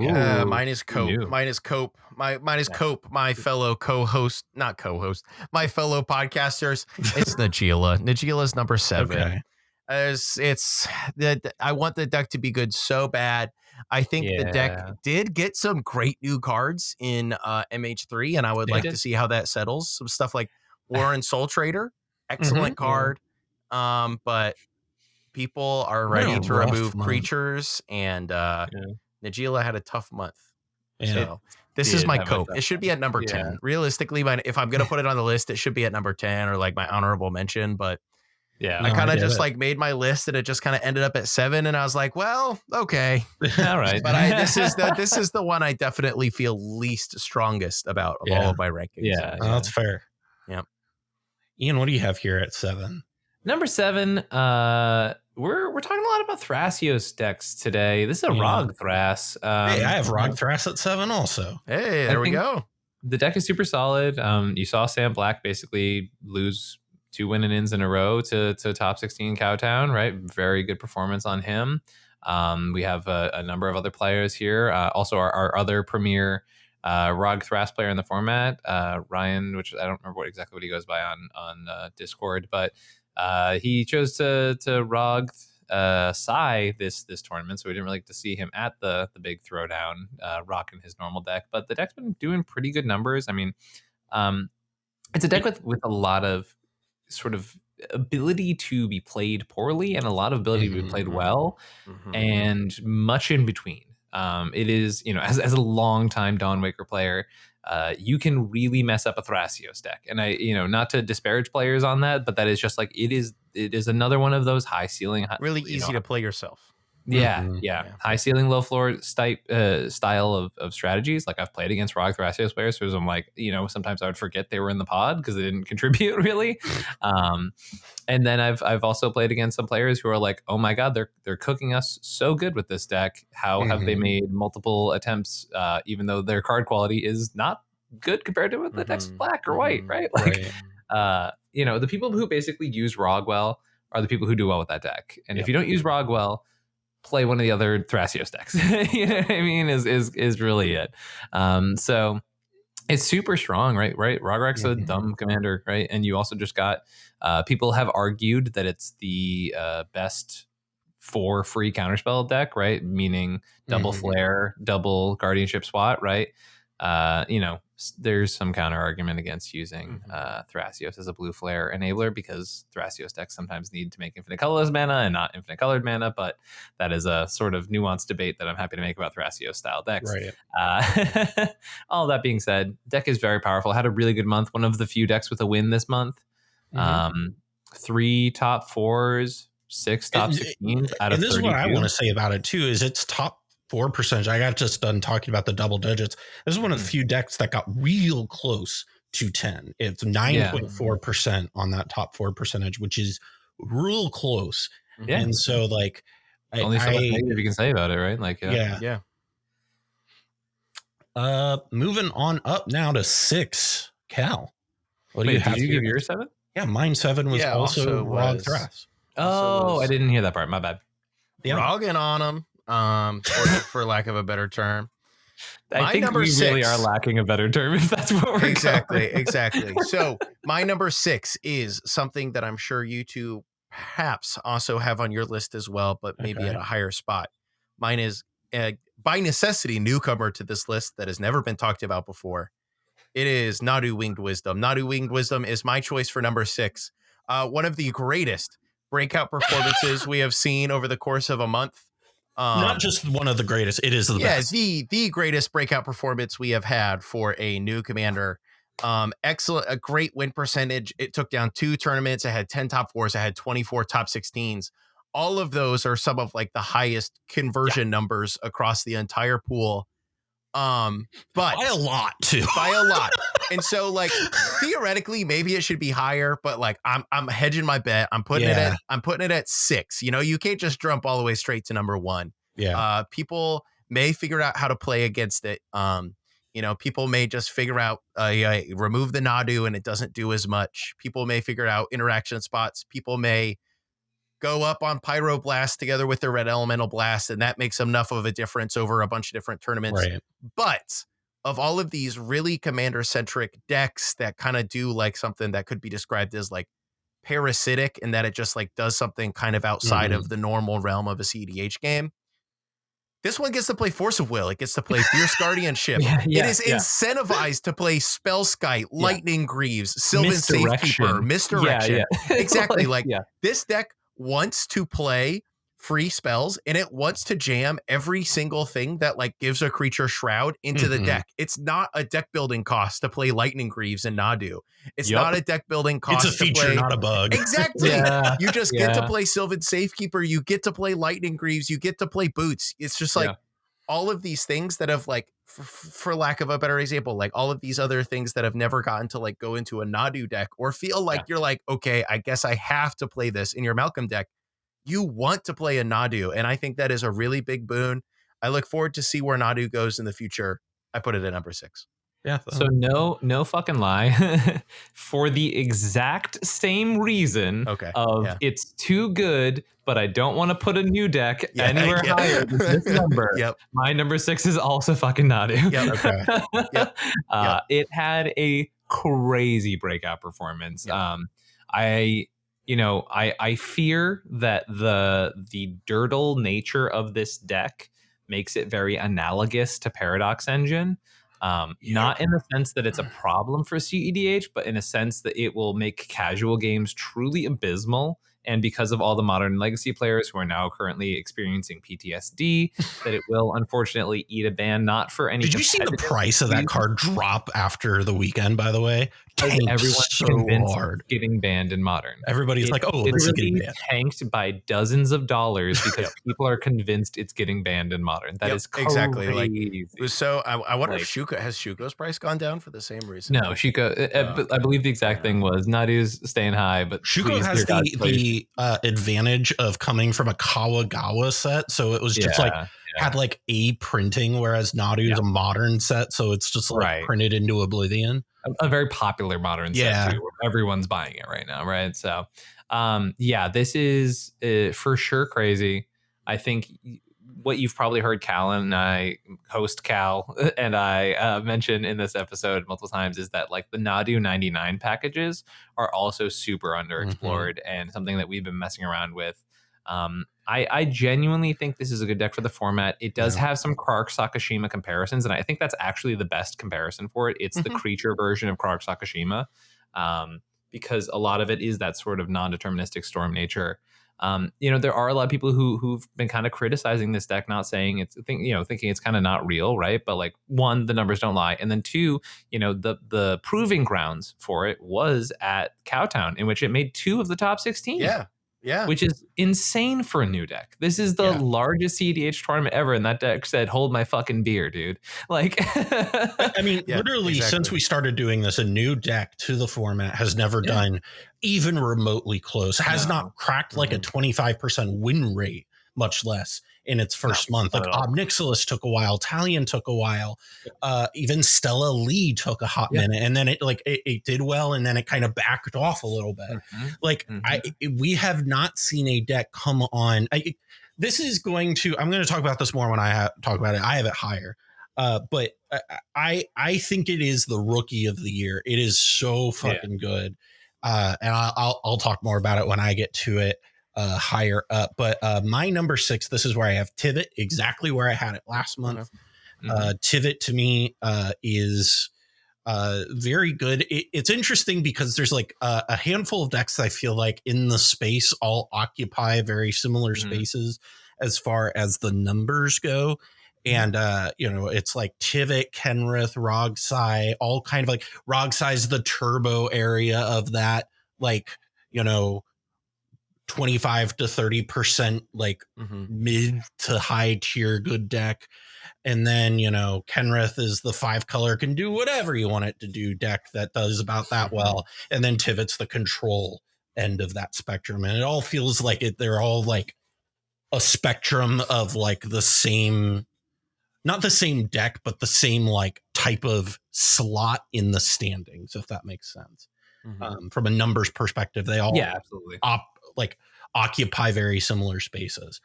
Mine is Cope. Mine is Cope. Mine is Cope. My fellow co-host, not co-host, my fellow podcasters. It's Najeela. Najeela's number 7. Okay. I want the deck to be good so bad. I think the deck did get some great new cards in MH3, and I would like to see how that settles. Some stuff like Warren Soul Trader, excellent card. But people are ready to remove creatures, and Najeela had a tough month. So this is my Cope. It should be at number 10. Realistically, if I'm going to put it on the list, it should be at number 10 or like my honorable mention, but I kind of just like made my list and it just kind of ended up at 7, and I was like, well, okay, all right. But this is the one I definitely feel least strongest about of all of my rankings. Yeah, that's fair. Yeah. Ian, what do you have here at 7? Number 7. We're talking a lot about Thrasios decks today. This is a Rog Thras. Hey, I have Rog Thras at 7 also. Hey, there we go. The deck is super solid. You saw Sam Black basically lose 2 win-ins in a row to top 16 Cowtown, right? Very good performance on him. We have a number of other players here. Also, our other premier Rog Thras player in the format, Ryan, which I don't remember exactly what he goes by on Discord, but he chose to Rog Sai this tournament, so we didn't really get to see him at the big throwdown, rocking his normal deck. But the deck's been doing pretty good numbers. I mean, it's a deck with a lot of sort of ability to be played poorly and a lot of ability to be played well, and much in between. It is, as a longtime Dawnwaker player, you can really mess up a Thrasios deck. And I, not to disparage players on that, but that is just like, it is another one of those high ceiling, really easy to play yourself. Yeah. High ceiling, low floor style of strategies. Like I've played against Rog Thrasios players, so I'm like, sometimes I would forget they were in the pod because they didn't contribute really. And then I've also played against some players who are like, oh my god, they're cooking us so good with this deck. How have they made multiple attempts, even though their card quality is not good compared to the deck's black or white, right? Like, the people who basically use Rog well are the people who do well with that deck. And if you don't use Rog well, play one of the other Thrasios decks. You know what I mean? Is really it. So it's super strong, right? Rograk's a dumb commander, right? And you also just got people have argued that it's the best 4 free counterspell deck, right? Meaning double flare, double guardianship SWAT, right? There's some counter argument against using Thrasios as a blue flare enabler because Thrasios decks sometimes need to make infinite colorless mana and not infinite colored mana, but that is a sort of nuanced debate that I'm happy to make about Thrasios style decks. Right. All that being said, deck is very powerful. Had a really good month. One of the few decks with a win this month. 3 top 4s, 6 top 16s out of 32. And this is what I want to say about it too, is it's top 4%. I got just done talking about the double digits. This is one of the few decks that got real close to 10. It's 9.4% on that top 4 percentage, which is real close. Yeah. And so like only so much negative you can say about it, right? Like moving on up now to 6. Cal. What do you have? Did you give yours 7? Yeah, mine 7 was also Rog Thras. Oh, I didn't hear that part. My bad. Rogging on them. For lack of a better term. I think we really are lacking a better term if that's what we're Exactly. So my number 6 is something that I'm sure you two perhaps also have on your list as well, but maybe at a higher spot. Mine is by necessity newcomer to this list that has never been talked about before. It is Nadu Winged Wisdom. Nadu Winged Wisdom is my choice for number 6. One of the greatest breakout performances we have seen over the course of a month. Not just one of the greatest, it is the best. The greatest breakout performance we have had for a new commander. Excellent, a great win percentage. It took down 2 tournaments. It had 10 top 4s. It had 24 top 16s. All of those are some of like the highest conversion numbers across the entire pool. But by a lot too. By a lot. And so like theoretically maybe it should be higher, but like I'm hedging my bet. I'm putting it at 6. You can't just jump all the way straight to number 1. Yeah. People may figure out how to play against it. People may just figure out remove the Nadu and it doesn't do as much. People may figure out interaction spots. People may go up on Pyroblast together with their Red Elemental Blast, and that makes enough of a difference over a bunch of different tournaments. Right. But of all of these really commander-centric decks that kind of do like something that could be described as like parasitic, in that it just like does something kind of outside of the normal realm of a cEDH game, this one gets to play Force of Will. It gets to play Fierce Guardianship. It is incentivized to play Spellskite, Lightning Greaves, Sylvan Safekeeper, Misdirection. Exactly. This deck wants to play free spells, and it wants to jam every single thing that like gives a creature shroud into the deck. It's not a deck building cost to play Lightning Greaves and Nadu. It's not a deck building cost. It's a feature, not a bug. Exactly. You just get to play Sylvan Safekeeper. You get to play Lightning Greaves. You get to play Boots. It's just like all of these things that have like, for lack of a better example, like all of these other things that have never gotten to like go into a Nadu deck or feel like you're like, okay, I guess I have to play this in your Malcolm deck. You want to play a Nadu, and I think that is a really big boon. I look forward to see where Nadu goes in the future. I put it at number 6. Yeah. So no fucking lie. For the exact same reason it's too good, but I don't want to put a new deck anywhere higher than this number. My number 6 is also fucking Nadu. It had a crazy breakout performance. I fear that the dirtle nature of this deck makes it very analogous to Paradox Engine. Not in the sense that it's a problem for cEDH, but in a sense that it will make casual games truly abysmal. And because of all the modern legacy players who are now currently experiencing PTSD, that it will unfortunately eat a ban, not for any. Did you see the price of that card drop after the weekend, by the way? Everyone's so convinced hard. Getting banned in Modern. Everybody's like, oh, this is getting banned. Tanked by dozens of dollars because people are convinced it's getting banned in Modern. That is crazy. Exactly. Like, so I wonder if Shuko's price gone down for the same reason? No, Shuko. I believe the exact thing was Nadu's staying high, but Shuko has the advantage of coming from a Kawagawa set, so it was just had like a printing, whereas Nadu is a Modern set, so it's just like printed into oblivion. A very popular Modern set too, where everyone's buying it right now, right? So this is for sure crazy. I think what you've probably heard Callahan and I, host Cal, and I mention in this episode multiple times is that like the Nadu 99 packages are also super underexplored and something that we've been messing around with. I genuinely think this is a good deck for the format. It does have some Krark Sakashima comparisons, and I think that's actually the best comparison for it. It's the creature version of Krark Sakashima, because a lot of it is that sort of non-deterministic storm nature. There are a lot of people who've been kind of criticizing this deck, not saying thinking it's kind of not real, right? But like, one, the numbers don't lie, and then two, the proving grounds for it was at Cowtown, in which it made 2 of the top 16. Yeah. Which is insane for a new deck. This is the largest cEDH tournament ever, and that deck said, hold my fucking beer, dude. Like, I mean, literally, since we started doing this, a new deck to the format has never done even remotely close, has not cracked like a 25% win rate, much less in its first month. Like, Obnixilis took a while, Talion took a while, even Stella Lee took a hot minute, and then it did well, and then it kind of backed off a little bit. We have not seen a deck come on. This is going to, I'm going to talk about this more when I talk about it. I have it higher, but I think it is the rookie of the year. It is so fucking good, and I'll talk more about it when I get to it. Higher up, but my number 6, this is where I have Tivit, exactly where I had it last month. Tivit to me is very good. It's interesting because there's like a handful of decks that I feel like in the space all occupy very similar spaces as far as the numbers go. And, it's like Tivit, Kenrith, Rogsai, all kind of like Rogsai's the turbo area of that, 25 to 30% like mid to high tier good deck. And then, Kenrith is the 5-color, can do whatever you want it to do deck that does about that well. And then Tivit's the control end of that spectrum. And it all feels like they're all like a spectrum of like the same, not the same deck, but the same like type of slot in the standings, if that makes sense. From a numbers perspective, they all absolutely occupy very similar spaces.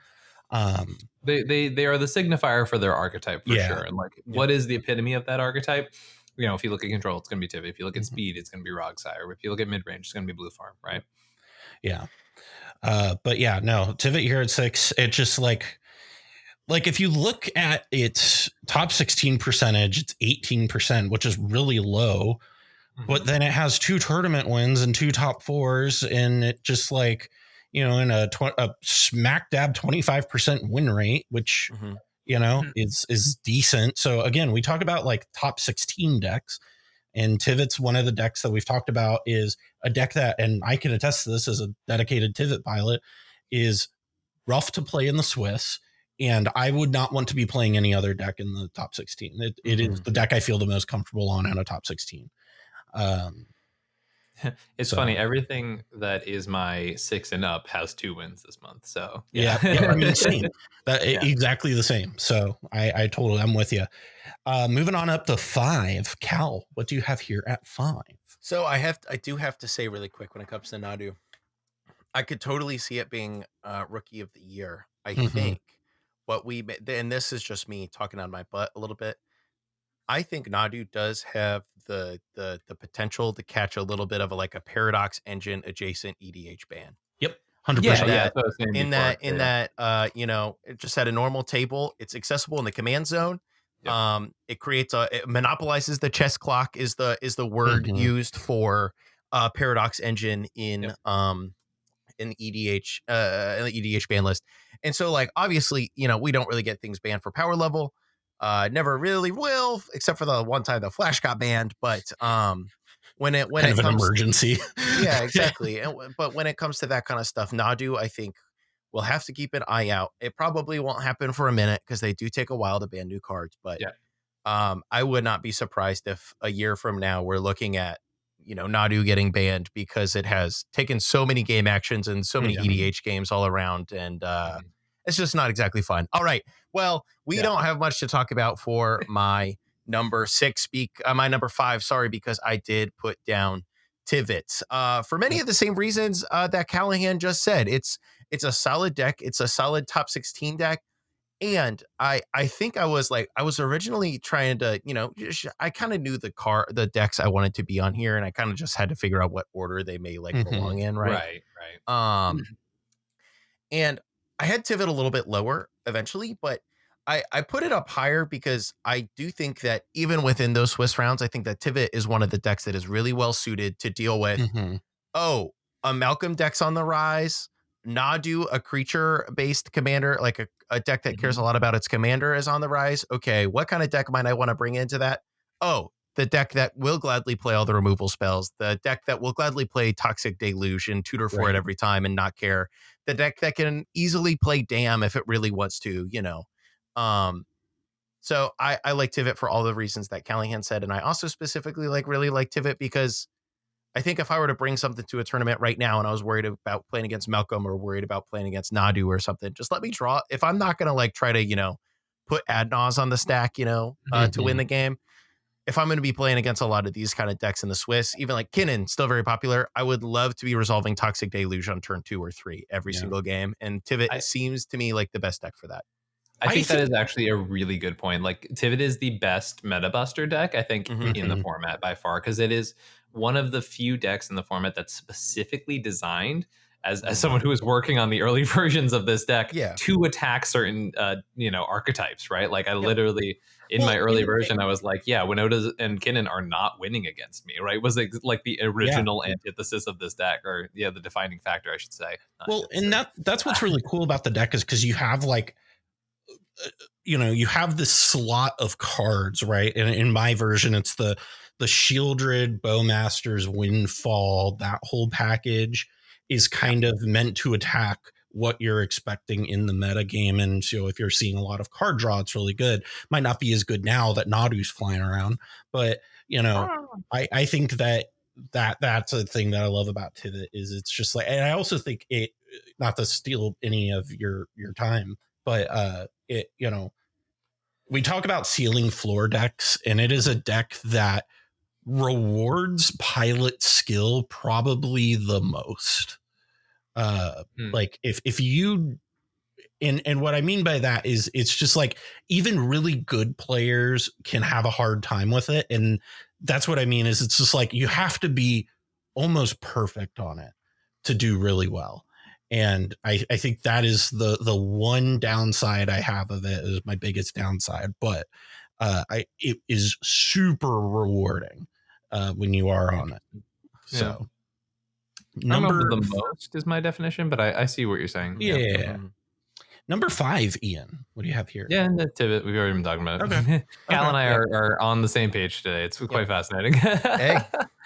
They are the signifier for their archetype for sure. And what is the epitome of that archetype? If you look at control, it's going to be Tivit. If you look at speed, it's going to be Rogsai. Or if you look at mid range, it's going to be Blue Farm, right? Yeah. But yeah, no, Tivit here at 6. It just like if you look at its top 16 percentage, it's 18%, which is really low. But then it has 2 tournament wins and 2 top 4s, and it just like, in a smack dab 25% win rate, which is decent. So again, we talk about like top 16 decks, and Tivit's one of the decks that we've talked about is a deck that, and I can attest to this as a dedicated Tivit pilot, is rough to play in the Swiss. And I would not want to be playing any other deck in the top 16. It is the deck I feel the most comfortable on out of top 16. It's funny. Everything that is my 6 and up has 2 wins this month. So I mean, same. Exactly the same. So I'm with you. Moving on up to 5, Cal, what do you have here at 5? So I do have to say really quick when it comes to Nadu, I could totally see it being rookie of the year. I think and this is just me talking on my butt a little bit. I think Nadu does have the potential to catch a little bit of a Paradox Engine adjacent EDH ban. Yep, 100%. Yeah, That's what I was saying in before. that it just at a normal table, it's accessible in the command zone. Yep. It monopolizes the chess clock is the word used for Paradox Engine in EDH in the EDH ban list. And so obviously, we don't really get things banned for power level. Never really will, except for the one time the Flash got banned. But when it kind of an emergency. Yeah, exactly. But when it comes to that kind of stuff, Nadu, I think we'll have to keep an eye out. It probably won't happen for a minute because they do take a while to ban new cards. But I would not be surprised if a year from now we're looking at Nadu getting banned because it has taken so many game actions and so many EDH games all around, and it's just not exactly fun. All right, well, we don't have much to talk about for my number 6. My number 5, sorry, because I did put down Tivit for many of the same reasons that Callahan just said. It's a solid deck. It's a solid top 16 deck. And I think I was originally trying to, I kind of knew the decks I wanted to be on here, and I kind of just had to figure out what order they may belong in, right? Right. And I had Tivit a little bit lower eventually, but I put it up higher because I do think that even within those Swiss rounds, I think that Tivit is one of the decks that is really well suited to deal with. A Malcolm deck's on the rise. Nadu, a creature-based commander, like a deck that cares a lot about its commander, is on the rise. Okay, what kind of deck might I want to bring into that? Oh, the deck that will gladly play all the removal spells. The deck that will gladly play Toxic Deluge and tutor for it every time and not care. The deck that can easily play Damn if it really wants to, So I like Tivit for all the reasons that Callahan said, and I also specifically really like Tivit because I think if I were to bring something to a tournament right now and I was worried about playing against Malcolm or worried about playing against Nadu or something, just let me draw. If I'm not going to try to, put Adnaz on the stack, to win the game, if I'm going to be playing against a lot of these kind of decks in the Swiss, even like Kinnan, still very popular, I would love to be resolving Toxic Deluge on turn 2 or 3 every single game. And Tivit seems to me like the best deck for that. I think that is actually a really good point. Like Tivit is the best meta buster deck, I think, in the format by far, because it is one of the few decks in the format that's specifically designed as someone who was working on the early versions of this deck to attack certain archetypes, right? Like I literally in my early version I was like, Winota and Kinnan are not winning against me, right? Was like the original antithesis of this deck, or the defining factor, I should say. And that's what's really cool about the deck is because you have you have this slot of cards, right? And in my version, it's the Shieldred, Bowmasters, Windfall. That whole package is kind of meant to attack what you're expecting in the meta game. And so if you're seeing a lot of card draw, it's really good. Might not be as good now that Nadu's flying around, but I think that's a thing that I love about Tivit is it's just and I also think it, not to steal any of your time, but we talk about ceiling floor decks, and it is a deck that rewards pilot skill probably the most. Like if you, and what I mean by that is it's just even really good players can have a hard time with it. And that's what I mean is it's just you have to be almost perfect on it to do really well. And I think that is the one downside I have of it, is my biggest downside. But it is super rewarding when you are on it. So number the most is my definition, but I see what you're saying. Yeah. Number 5, Ian. What do you have here? Yeah, and the Tivit we've already been talking about. Okay. Cal and I are on the same page today. It's quite fascinating. Hey,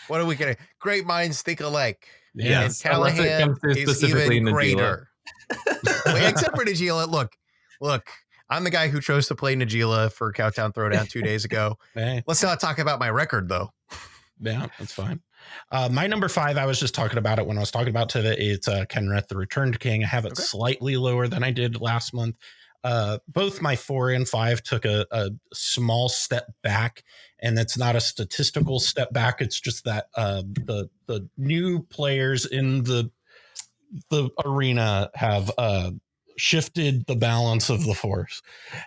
what are we getting? Great minds think alike. Yeah, and Callahan is even greater. Except for Najila. Look, I'm the guy who chose to play Najila for Cowtown Throwdown 2 days ago. Hey. Let's not talk about my record, though. Yeah, that's fine. My number 5, I was just talking about it when I was talking about Tivit. It's Kenrith, the Returned King. I have it slightly lower than I did last month. Both my 4 and 5 took a small step back, and that's not a statistical step back. It's just that the new players in the arena have shifted the balance of the force.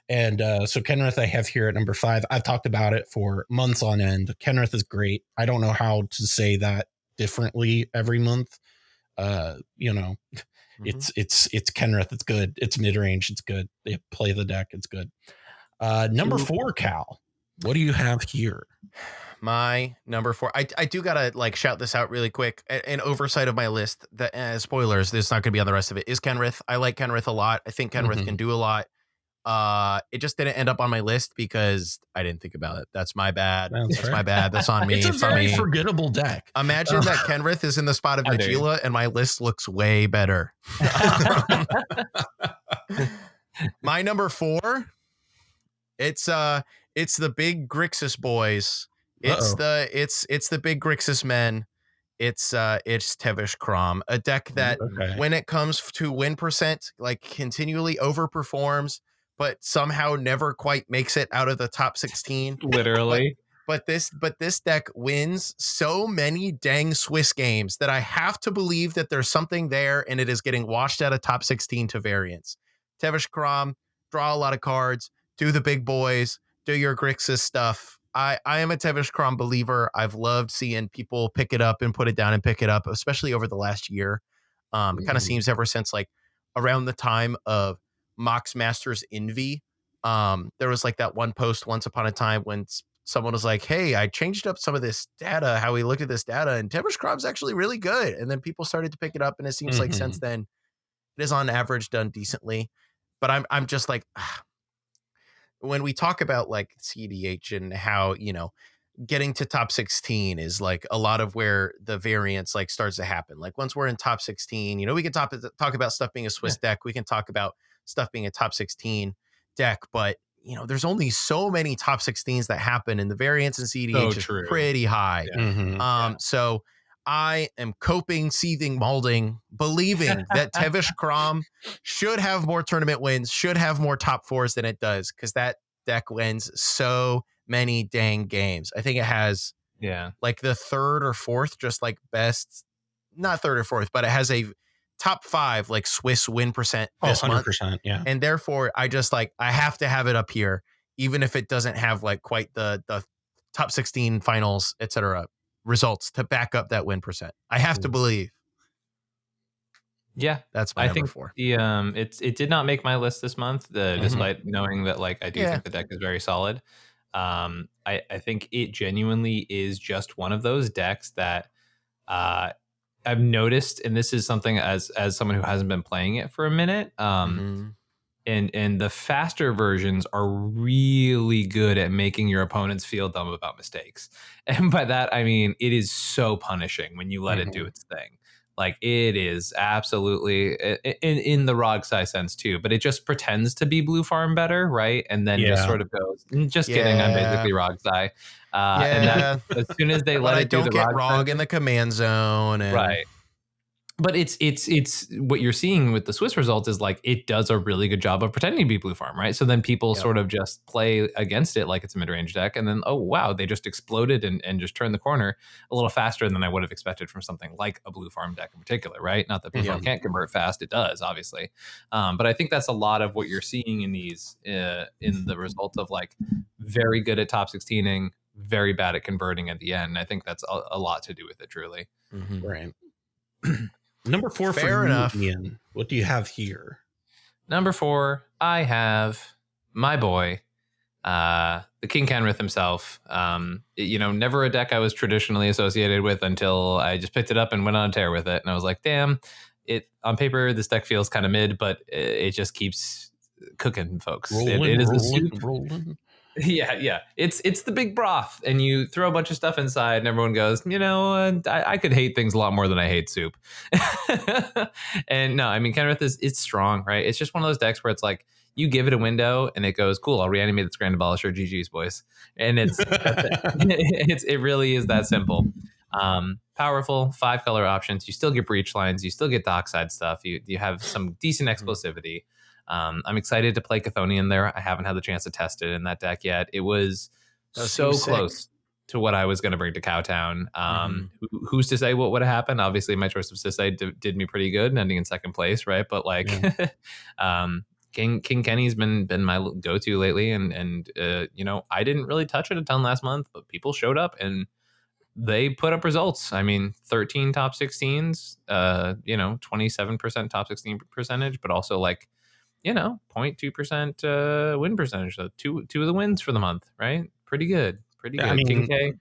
And so Kenrith I have here at number 5. I've talked about it for months on end. Kenrith is great. I don't know how to say that differently every month. It's Kenrith. It's good. It's mid-range. It's good. They play the deck. It's good. Number 4, Cal. What do you have here? My number 4. I do gotta like shout this out really quick. An oversight of my list. That spoilers. This is not gonna be on the rest of it. Is Kenrith. I like Kenrith a lot. I think Kenrith can do a lot. It just didn't end up on my list because I didn't think about it. That's my bad. That's my bad. That's on me. It's a very forgettable deck. Imagine that Kenrith is in the spot of Najeela and my list looks way better. My number 4. It's the big Grixis boys. It's the big Grixis men. It's Tevesh Krom, a deck that when it comes to win percent, like continually overperforms, but somehow never quite makes it out of the top 16. Literally. But this deck wins so many dang Swiss games that I have to believe that there's something there and it is getting washed out of top 16 to variance. Tevesh Krom, draw a lot of cards, do the big boys, do your Grixis stuff. I am a Tevesh Krom believer. I've loved seeing people pick it up and put it down and pick it up, especially over the last year. It kind of seems ever since like around the time of Mox Masters Envy. There was like that one post once upon a time when someone was like, hey, I changed up some of this data, how we looked at this data, and Tevesh Krom's actually really good. And then people started to pick it up, and it seems like since then it is on average done decently. But I'm just like, when we talk about like cEDH and how, getting to top 16 is like a lot of where the variance like starts to happen. Like once we're in top 16, we can talk about stuff being a Swiss deck. We can talk about stuff being a top 16 deck, but there's only so many top 16s that happen, and the variance in cEDH is pretty high. Yeah. So I am coping, seething, malding, believing that Tevesh Krom should have more tournament wins, should have more top 4s than it does, because that deck wins so many dang games. I think it has like the 3rd or 4th, just like best, not 3rd or 4th, but it has a top 5 like Swiss win percent this 100%, month. Yeah. And therefore I just like, I have to have it up here, even if it doesn't have like quite the top 16 finals, etc. results to back up that win percent. I have to believe. Yeah, that's my number 4. It did not make my list this month, despite knowing that like I do think the deck is very solid. I think it genuinely is just one of those decks that I've noticed, and this is something as someone who hasn't been playing it for a minute. And the faster versions are really good at making your opponents feel dumb about mistakes. And by that, I mean, it is so punishing when you let it do its thing. Like it is absolutely in the Rogsai sense too, but it just pretends to be blue farm better, right? And then just sort of goes, just kidding, I'm basically Rogsai. And that, as soon as they let it do the Rog in the command zone, and right. But it's what you're seeing with the Swiss results is like it does a really good job of pretending to be blue farm, right? So then people sort of just play against it like it's a mid-range deck, and then oh wow, they just exploded and just turned the corner a little faster than I would have expected from something like a blue farm deck in particular, right? Not that blue farm can't convert fast, it does obviously, but I think that's a lot of what you're seeing in these in the results of like very good at top 16ing, very bad at converting at the end. I think that's a lot to do with it, truly. Right. Number 4 Fair enough. Ian. What do you have here? Number 4, I have my boy, the King Kenrith himself. Never a deck I was traditionally associated with until I just picked it up and went on a tear with it. And I was like, damn, on paper, this deck feels kind of mid, but it just keeps cooking, folks. It is a soup. Yeah. It's the big broth, and you throw a bunch of stuff inside, and everyone goes, I could hate things a lot more than I hate soup. And no, I mean, Kenrith it's strong, right? It's just one of those decks where it's like you give it a window, and it goes, cool, I'll reanimate its Grand Abolisher, GG's, boys. And it really is that simple. Powerful 5 color options. You still get breach lines. You still get dockside stuff. You have some decent explosivity. I'm excited to play Chthonian there. I haven't had the chance to test it in that deck yet. It was so close to what I was going to bring to Cowtown. Who's to say what would have happened? Obviously, my choice of Sisay did me pretty good, ending in second place, right? But like, King Kenny's been my go-to lately, and you know, I didn't really touch it a ton last month, but people showed up and they put up results. I mean, 13 top 16s, you know, 27% top 16 percentage, but also like, you know, 0.2% win percentage. So two of the wins for the month, right? Pretty good. Pretty good. I mean, King K.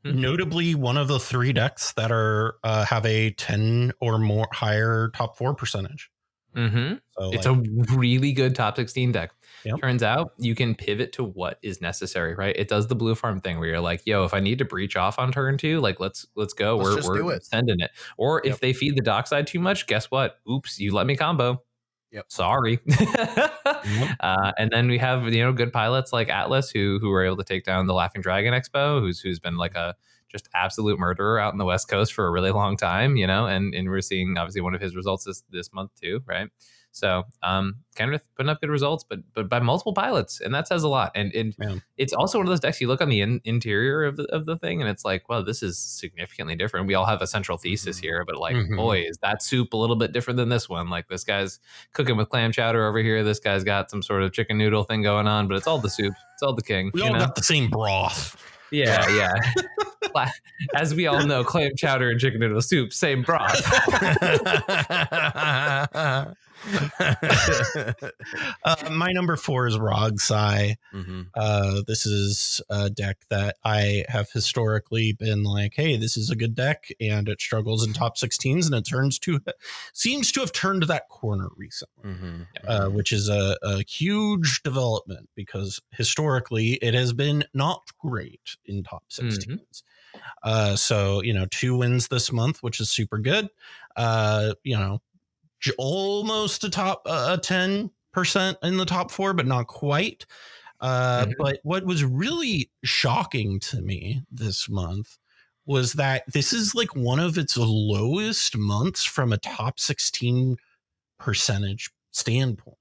Notably, one of the 3 decks that are have a 10 or more higher top 4 percentage. So it's a really good top 16 deck. Yep. Turns out you can pivot to what is necessary, right? It does the blue farm thing where you're like, yo, if I need to breach off on turn 2, like let's go. We're sending it. Or if they feed the dockside too much, guess what? Oops, you let me combo. Yep. Sorry. And then we have, you know, good pilots like Atlas who were able to take down the Laughing Dragon Expo, who's been like a just absolute murderer out in the West Coast for a really long time, you know, and we're seeing obviously one of his results this month too, right? So Kenrith putting up good results, but by multiple pilots, and that says a lot. And it's also one of those decks you look on the interior of the thing, and it's like, well, this is significantly different. We all have a central thesis here, but like, boy, is that soup a little bit different than this one. Like this guy's cooking with clam chowder over here. This guy's got some sort of chicken noodle thing going on, but it's all the soup. It's all the king. We all got the same broth. Yeah. As we all know, clam chowder and chicken noodle soup, same broth. My number 4 is Rogsai. This is a deck that I have historically been like, hey, this is a good deck, and it struggles in top 16s, and it seems to have turned that corner recently, which is a huge development because historically it has been not great in top 16s. So, you know, 2 wins this month, which is super good. You know, almost a top 10% in the top 4, but not quite. But what was really shocking to me this month was that this is like one of its lowest months from a top 16 percentage standpoint.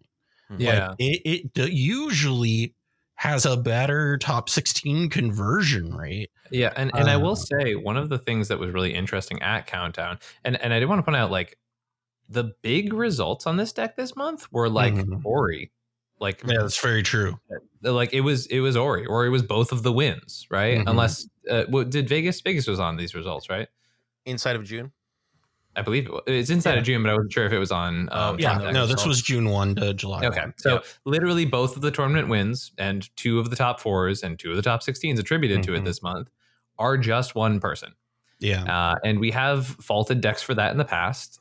Yeah. Like it usually has a better top 16 conversion rate. Yeah. And I will say one of the things that was really interesting at Countdown, and I did want to point out, like, the big results on this deck this month were like Ori. Like, yeah, that's very true. Like it was Ori. Ori was both of the wins, right? Unless did Vegas was on these results, right? Inside of June, I believe it's inside of June, but I wasn't sure if it was on. This was June 1 to July. Okay, 1. so literally both of the tournament wins and 2 of the top 4s and 2 of the top 16s attributed to it this month are just one person. Yeah, and we have faulted decks for that in the past.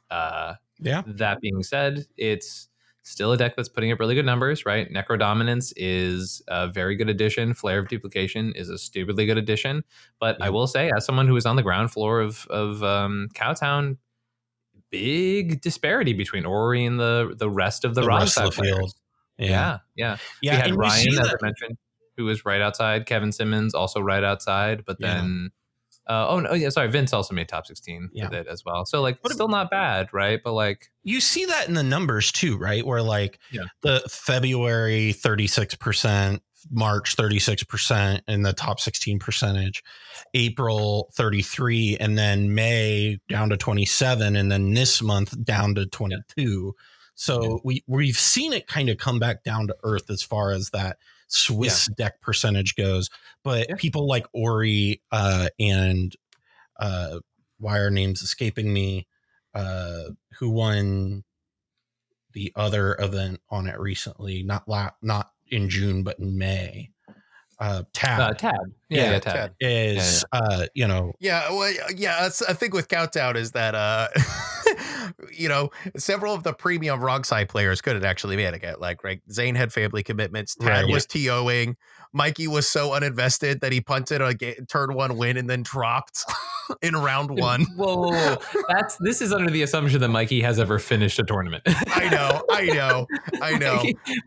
That being said, it's still a deck that's putting up really good numbers, right? Necro Dominance is a very good addition. Flare of Duplication is a stupidly good addition. But I will say, as someone who is on the ground floor of Cowtown, big disparity between Ori and the rest of the roster field. Yeah. We had Ryan, as I mentioned, who was right outside. Kevin Simmons also right outside. But then... Vince also made top 16 with it as well. So like, still not bad, right? But like, you see that in the numbers too, right? Where like the February 36%, March 36% in the top 16 percentage, April 33, and then May down to 27, and then this month down to 22. So we've seen it kind of come back down to earth as far as that Swiss deck percentage goes, but people like Ori and why are names escaping me, who won the other event on it recently, not in June but in May. Tab. Tab is you know. I think with Countdown is that you know, several of the premium Rogsai players couldn't actually manage it. Like, right, Zane had family commitments. Tad was TOing. Mikey was so uninvested that he punted a turn 1 win and then dropped in round 1. Whoa. This is under the assumption that Mikey has ever finished a tournament. I know.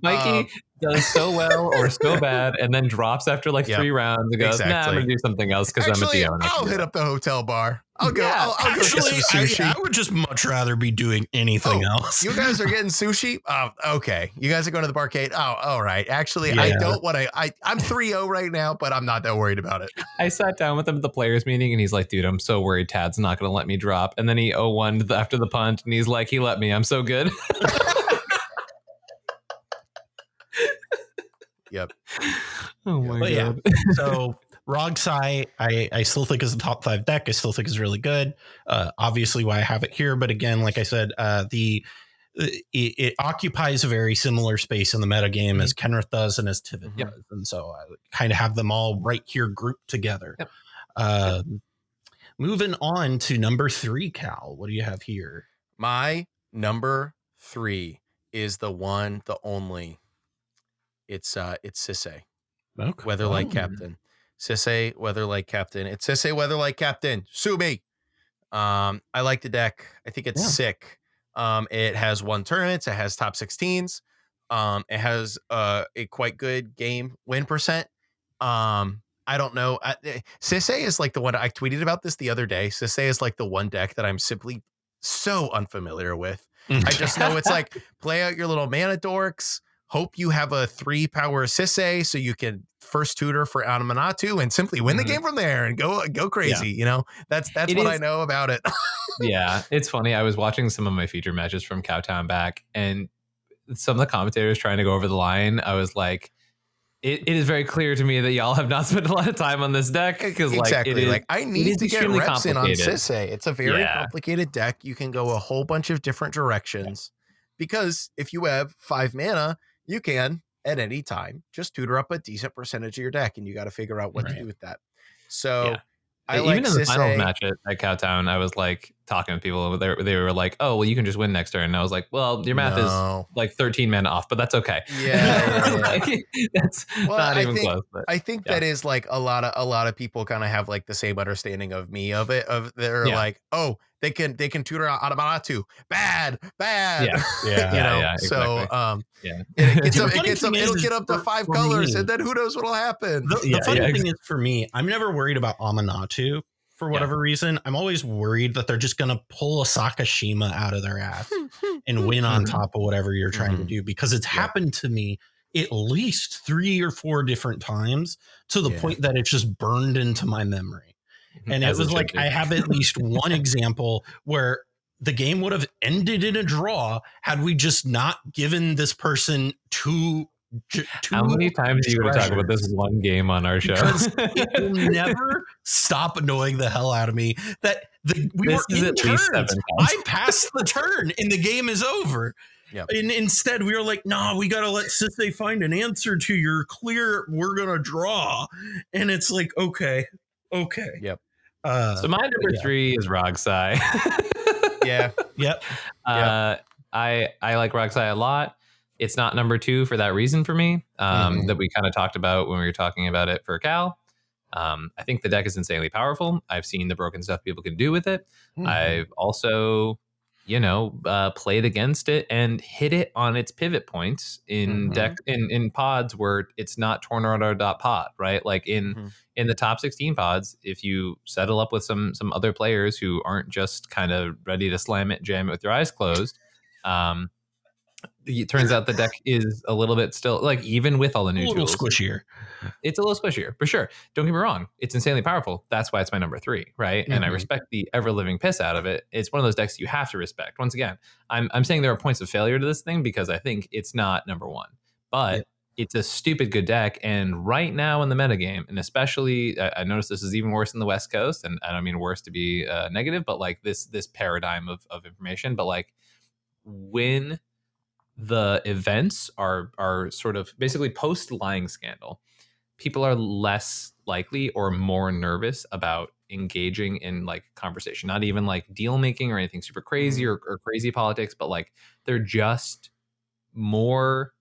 Mikey does so well or so bad, and then drops after like 3 rounds and goes, nah, I'm gonna do something else because I'm a DM. I'll hit up the hotel bar. I'll go. Yeah, I'll go get some sushi. I would just much rather be doing anything else. You guys are getting sushi? Oh, okay. You guys are going to the barcade? Oh, all right. Actually, I don't want to. I'm 3-0 right now, but I'm not that worried about it. I sat down with him at the players meeting, and he's like, dude, I'm so worried Tad's not going to let me drop. And then he 0-1'd after the punt, and he's like, he let me. I'm so good. Yep. Oh my God. Yeah. So Rogsai, I still think is a top 5 deck. I still think is really good. Obviously why I have it here. But again, like I said, it occupies a very similar space in the metagame as Kenrith does and as Tivit does. And so I kind of have them all right here grouped together. Yep. Moving on to number 3, Cal, what do you have here? My number 3 is the one, the only. It's Sisay. Okay. Weatherlight Captain. Sisay, Weatherlight Captain. It's Sisay, Weatherlight Captain. Sue me. I like the deck. I think it's sick. It has won tournaments. It has top 16s. It has a quite good game win percent. I don't know. Sisay is like the one I tweeted about this the other day. Sisay is like the one deck that I'm simply so unfamiliar with. I just know it's like play out your little mana dorks. Hope you have a 3-power Sisay so you can first tutor for Anamanatu and simply win the game from there and go crazy. You know, that's what I know about it. Yeah, it's funny. I was watching some of my featured matches from Cowtown back, and some of the commentators trying to go over the line. I was like, it is very clear to me that y'all have not spent a lot of time on this deck because I need to get reps in on Sisay. It's a very complicated deck. You can go a whole bunch of different directions because if you have 5 mana, you can at any time just tutor up a decent percentage of your deck, and you got to figure out what to do with that. So even in the finals match at Cowtown, I was like talking to people. They were like, "Oh, well, you can just win next turn." And I was like, "Well, your math is like 13 mana off, but that's okay." That's not even close. But, I think that is like a lot of people kind of have like the same understanding of me of it. They're like, "Oh, they can tutor out Adamanatu. Bad. Exactly. So it'll get up to 5 colors, and then who knows what'll happen. The funny thing is, for me, I'm never worried about Amanatu for whatever reason. I'm always worried that they're just going to pull a Sakashima out of their ass and win on top of whatever you're trying to do, because it's happened to me at least 3 or 4 different times to the point that it's just burned into my memory. And it was like, I have at least one example where the game would have ended in a draw had we just not given this person two. How many times are you going to talk about this one game on our show? Because it will never stop annoying the hell out of me that we were in turns. I passed the turn and the game is over. Yep. And instead we were like, nah, we got to let Sisay find an answer to your clear. We're going to draw. And it's like, okay. Yep. So my number 3 is Rogsai. Yep. I like Rogsai a lot. It's not number 2 for that reason for me, that we kind of talked about when we were talking about it for Cal. I think the deck is insanely powerful. I've seen the broken stuff people can do with it. I've also, played against it and hit it on its pivot points in deck in pods where it's not Tornado.pod, right? Like in the top 16 pods, if you settle up with some other players who aren't just kind of ready to slam it, jam it with your eyes closed, it turns out the deck is a little bit still, like, even with all the new tools, squishier. It's a little squishier for sure. Don't get me wrong. It's insanely powerful. That's why it's my number 3. Right. And I respect the ever living piss out of it. It's one of those decks you have to respect. Once again, I'm saying there are points of failure to this thing because I think it's not number 1, but it's a stupid good deck. And right now in the metagame, and especially I noticed this is even worse in the West Coast, and I don't mean worse to be negative, but like this paradigm of information, but like when the events are sort of basically post lying scandal, people are less likely or more nervous about engaging in like conversation, not even like deal making or anything super crazy or crazy politics, but like they're just more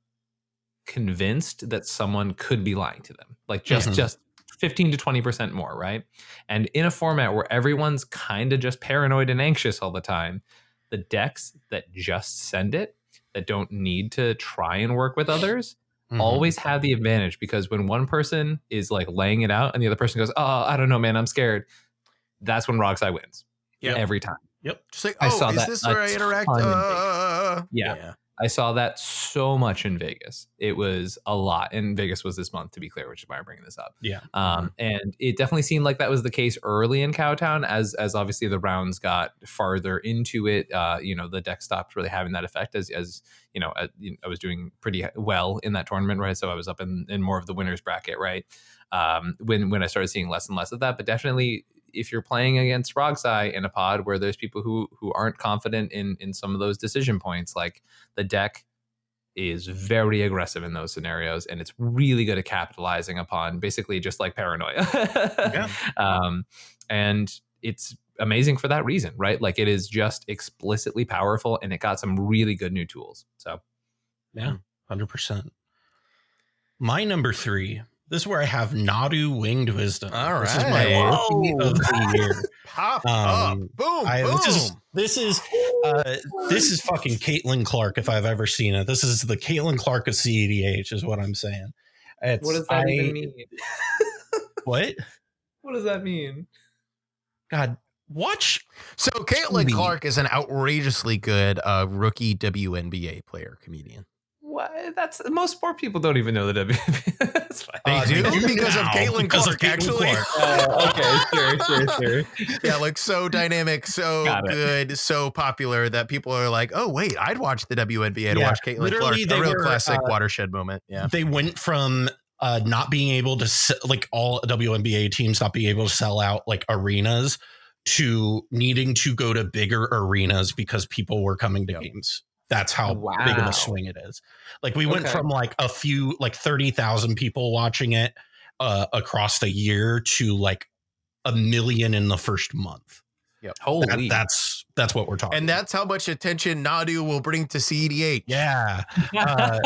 convinced that someone could be lying to them, like just 15 to 20% more, right? And in a format where everyone's kind of just paranoid and anxious all the time, the decks that just send it, that don't need to try and work with others, always have the advantage, because when one person is like laying it out and the other person goes, oh, I don't know, man, I'm scared. That's when Roxai wins. Every time. Yep. Just like, oh, is this where I interact? Yeah. I saw that so much in Vegas. It was a lot. And Vegas was this month, to be clear, which is why I'm bringing this up. Yeah. And it definitely seemed like that was the case early in Cowtown, as obviously the rounds got farther into it. The deck stopped really having that effect as I was doing pretty well in that tournament, right? So I was up in more of the winners bracket, right? When I started seeing less and less of that. But definitely, if you're playing against Roxai in a pod where there's people who aren't confident in some of those decision points, like, the deck is very aggressive in those scenarios, and it's really good at capitalizing upon basically just like paranoia. And it's amazing for that reason, right? Like, it is just explicitly powerful, and it got some really good new tools. So yeah, 100%. My number 3. This is where I have Nadu Winged Wisdom. All right. This is my rookie of the year. Pop up. Boom. Boom. This is fucking Caitlin Clark, if I've ever seen it. This is the Caitlin Clark of CEDH, is what I'm saying. What does that even mean? What? What does that mean? God, watch. So Caitlin Clark is an outrageously good rookie WNBA player, comedian. What? That's most sport people don't even know the WNBA. That's fine. They do because of Caitlin Clark, actually. Okay, sure. Yeah, like, so dynamic, so good, so popular that people are like, oh, wait, I'd watch the WNBA to watch Caitlin Clark. A real classic watershed moment. Yeah. They went from not being able to, like, all WNBA teams not being able to sell out like arenas to needing to go to bigger arenas because people were coming to games. That's how big of a swing it is. Like, we went from like a few, like 30,000 people watching it across the year to like 1 million in the first month. Yep. Holy. That's what we're talking. And that's how much attention Nadu will bring to CEDH. Yeah. But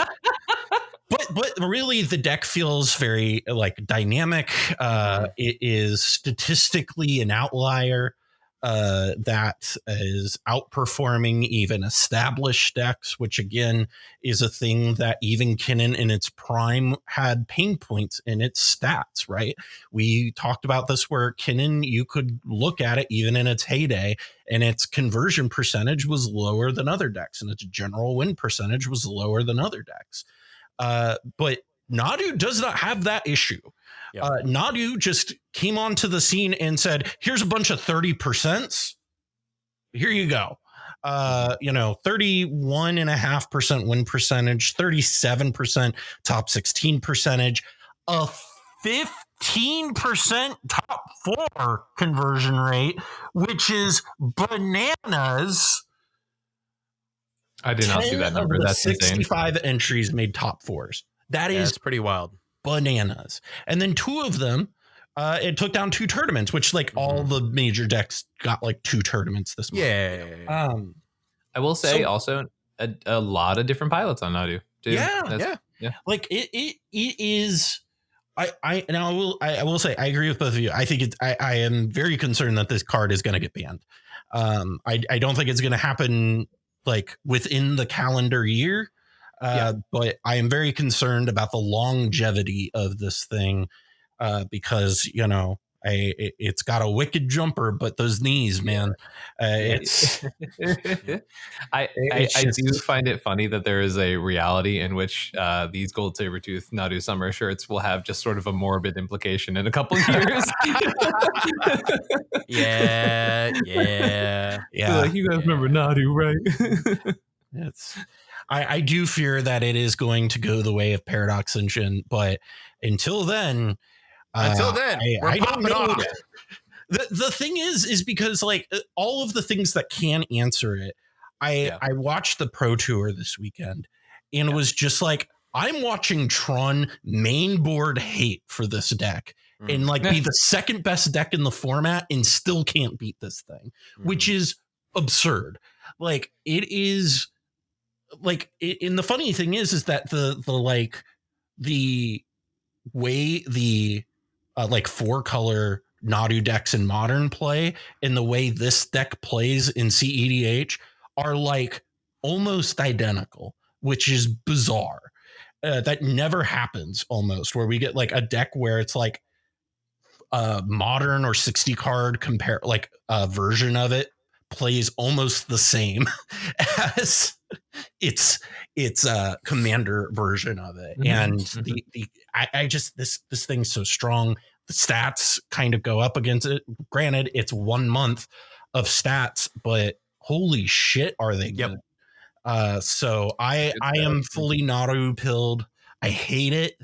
really, the deck feels very like dynamic. It is statistically an outlier. That is outperforming even established decks, which again is a thing that even Kinnan in its prime had pain points in its stats, right? We talked about this where Kinnan, you could look at it even in its heyday, and its conversion percentage was lower than other decks, and its general win percentage was lower than other decks. But Nadu does not have that issue. Yep. Nadu just came onto the scene and said, here's a bunch of 30%. Here you go. 31.5% win percentage, 37% top 16 percentage, a 15% top 4 conversion rate, which is bananas. I did not see that number. That's 65 insane. entries made top 4s. That's pretty wild. Bananas. And then 2 of them, it took down 2 tournaments, which like all the major decks got like 2 tournaments this month. Yeah. I will say also a lot of different pilots on Nadu too. Yeah. Like it is. I will say I agree with both of you. I think I am very concerned that this card is going to get banned. I don't think it's going to happen like within the calendar year. But I am very concerned about the longevity of this thing because, it's got a wicked jumper, but those knees, man, I do find it funny that there is a reality in which these Gold Sabertooth Nadu summer shirts will have just sort of a morbid implication in a couple of years. Yeah. Like, you guys remember Nadu, right? I do fear that it is going to go the way of Paradox Engine, but until then, I don't know. The thing is because like all of the things that can answer it, I watched the Pro Tour this weekend and it was just like, I'm watching Tron main board hate for this deck and like be the second best deck in the format and still can't beat this thing, which is absurd. Like it is. Like, and the funny thing is that the way the like 4-color Nadu decks in Modern play and the way this deck plays in CEDH are like almost identical, which is bizarre. that never happens almost, where we get like a deck where it's like modern or 60 card version of it plays almost the same as its commander version of it. And I just this thing's so strong. The stats kind of go up against it. Granted, it's 1 month of stats, but holy shit, are they good? So I am fully Nadu pilled. I hate it.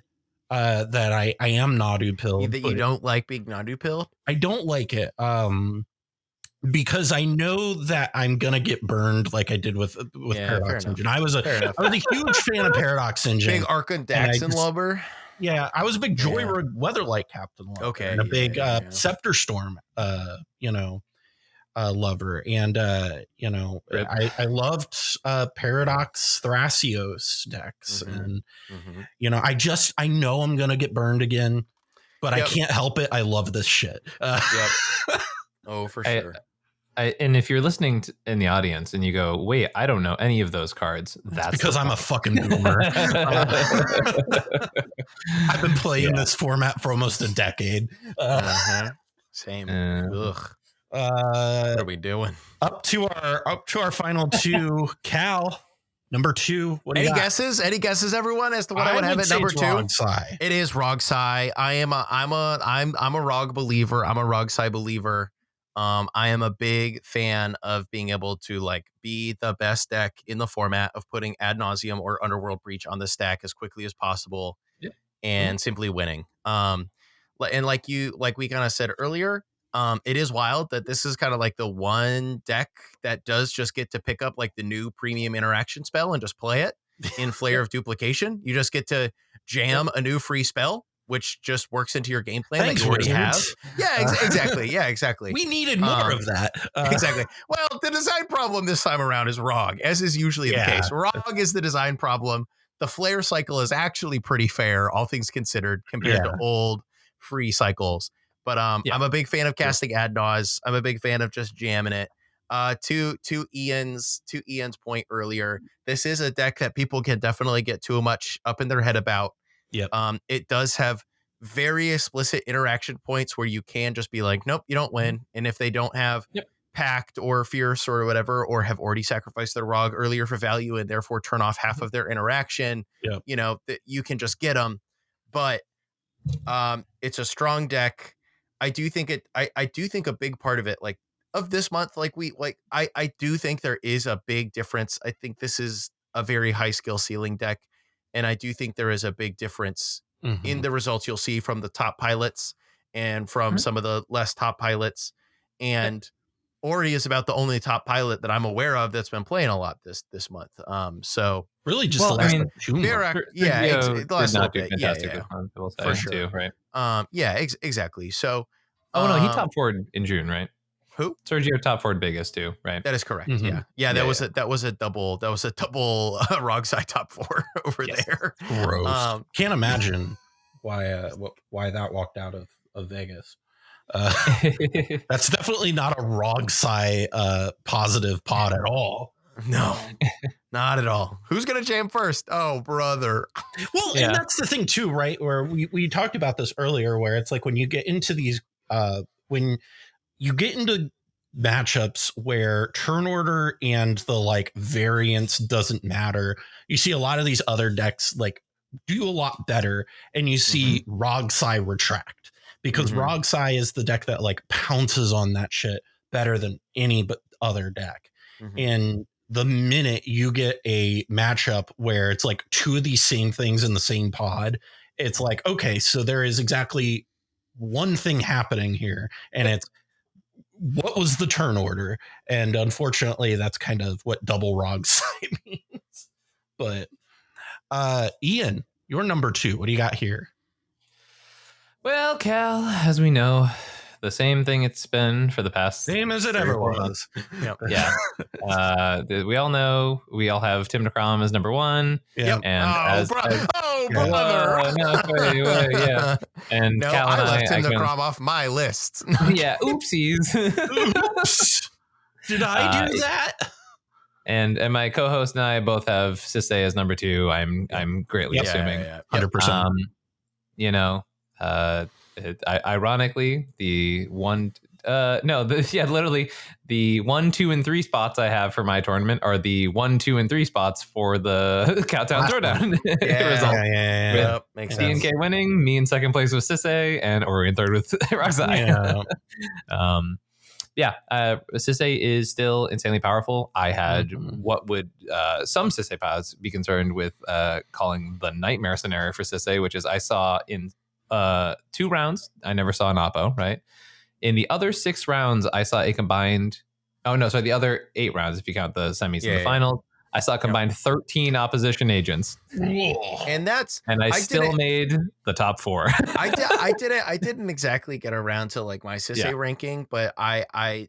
That I am Nadu pilled. That you don't like being Nadu pilled? I don't like it. Because I know that I'm gonna get burned like I did with Paradox Engine. I was a huge fan of Paradox Engine. Big Archon Daxon lover. Yeah, I was a big Joyride Weatherlight Captain lover. Okay. And a big Scepter Storm lover. And I loved Paradox Thrasios decks. And I know I'm gonna get burned again, but I can't help it. I love this shit. Oh, for sure. And if you're listening in the audience and you go, wait, I don't know any of those cards. That's because I'm a fucking boomer. I've been playing this format for almost a decade. Same. Ugh. What are we doing? Up to our final two. Cal, number 2. What do you got? Guesses? Any guesses, everyone, as to what I would have at number 2? Rogsai. It is Rogsai. I'm a Rog believer. I'm a Rogsai believer. I am a big fan of being able to like be the best deck in the format of putting Ad Nauseam or Underworld Breach on the stack as quickly as possible and simply winning. And like we kind of said earlier, it is wild that this is kind of like the one deck that does just get to pick up like the new premium interaction spell and just play it in Flair of Duplication. You just get to jam a new free spell, which just works into your game plan that you already have. Yeah, exactly. Yeah, exactly. We needed more of that. Exactly. Well, the design problem this time around is Rog, as is usually the case. Rog is the design problem. The Flare cycle is actually pretty fair, all things considered, compared to old free cycles. But I'm a big fan of casting Ad Naus. I'm a big fan of just jamming it. To Ian's point earlier, this is a deck that people can definitely get too much up in their head about. It does have very explicit interaction points where you can just be like, nope, you don't win. And if they don't have Pact or Fierce or whatever, or have already sacrificed their Rog earlier for value and therefore turn off half of their interaction, you can just get them. But it's a strong deck. I do think a big part of it, like of this month, I do think there is a big difference. I think this is a very high skill ceiling deck. And I do think there is a big difference in the results you'll see from the top pilots and from some of the less top pilots. And Ori is about the only top pilot that I'm aware of that's been playing a lot this month. So really just the last 2 months. The last did not do fantastic for sure. Too, right? Exactly. So he top 4'd in June, right? Who? Sergio top 4'd Vegas too, right? That is correct. That was a double Rogsai top 4 over there. Gross. Can't imagine why that walked out of Vegas. That's definitely not a Rogsai positive pod at all. No, not at all. Who's gonna jam first? Oh, brother. Well, and that's the thing too, right? Where we talked about this earlier, where it's like when you get into these when you get into matchups where turn order and the like variance doesn't matter, you see a lot of these other decks like do a lot better, and you see Rogsai retract because Rogsai is the deck that like pounces on that shit better than any but other deck. And the minute you get a matchup where it's like 2 of these same things in the same pod, it's like, okay, so there is exactly one thing happening here, and it's what was the turn order? And unfortunately, that's kind of what double Rogsai means. But Ian, you're number 2. What do you got here? Well, Cal, as we know, the same thing it's been for the past same as it ever was. We all know we all have Tim DeCrom as number 1. And brother. And no, Cal I left Tim DeCrom off my list. Oopsies. Did I do that? And my co-host and I both have Sisay as number 2. I'm greatly assuming. 100%. You know, ironically, literally the 1, 2, and 3 spots I have for my tournament are the 1, 2, and 3 spots for the Countdown Throwdown result. Makes sense. TNK winning, me in second place with Sisay, and Ori in third with Roxai. Sisay is still insanely powerful. I had what would some Sisay pods be concerned with calling the nightmare scenario for Sisay, which is I saw in 2 rounds, I never saw an Oppo, right? In the other 6 rounds, I saw a combined, the other 8 rounds, if you count the semis and the finals, I saw combined 13 opposition agents. And I still made the top 4. I didn't exactly get around to like my Sisay ranking, but a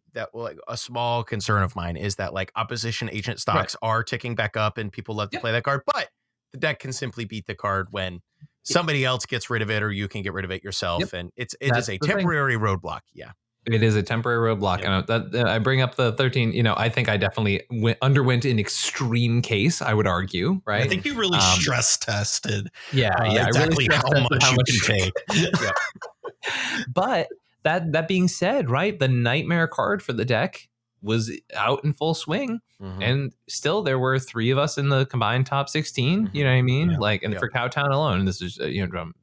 small concern of mine is that like opposition agent stocks are ticking back up and people love to play that card, but the deck can simply beat the card when somebody else gets rid of it or you can get rid of it yourself. And it is a temporary roadblock. Yeah. It is a temporary roadblock. And I bring up the 13, I think I definitely underwent an extreme case, I would argue, right? I think you really stress tested. Exactly how much you take. But that being said, right, the nightmare card for the deck was out in full swing. And still there were 3 of us in the combined top 16, you know what I mean? For Cowtown alone, this is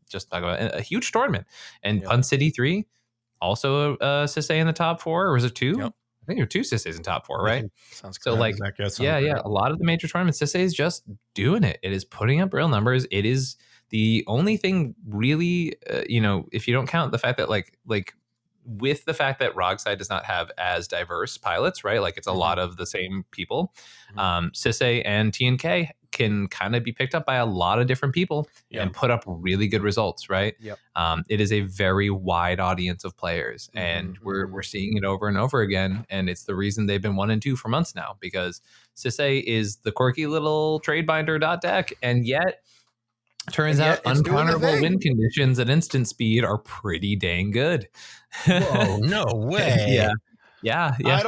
just talk about a huge tournament. And Pun City 3, also a Sisay in the top 4, or was it 2? I think there were 2 Sisays in top 4, right? Sounds so correct. A lot of the major tournaments, Sisay is just doing it. It is putting up real numbers. It is the only thing really, if you don't count the fact that like with the fact that Rogside does not have as diverse pilots, right? Like it's a lot of the same people. Sisay and TNK can kind of be picked up by a lot of different people and put up really good results, right? It is a very wide audience of players, and we're seeing it over and over again. And it's the reason they've been 1 and 2 for months now, because Sisay is the quirky little trade binder deck, and yet turns out uncounterable win conditions at instant speed are pretty dang good. Whoa, no way. Yeah. I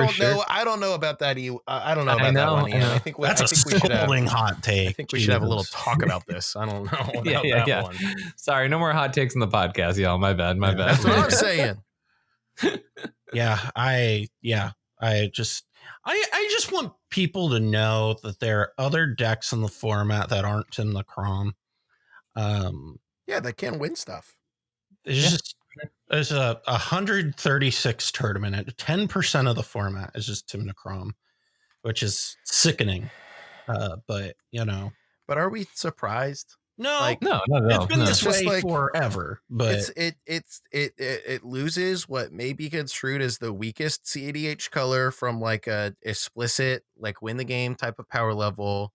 don't know about that. I don't know about that one. I think we should have hot take. I think we should have a little talk about this. I don't know about that one. Sorry, no more hot takes in the podcast, y'all. My bad. That's what I'm saying. I just want people to know that there are other decks in the format that aren't in the Crom. That can win stuff. There's a 136 tournament at 10% of the format is just Tim Necrom, which is sickening. But are we surprised? No, no. It's been this way forever. But it loses what may be construed as the weakest cEDH color from like a explicit like win the game type of power level.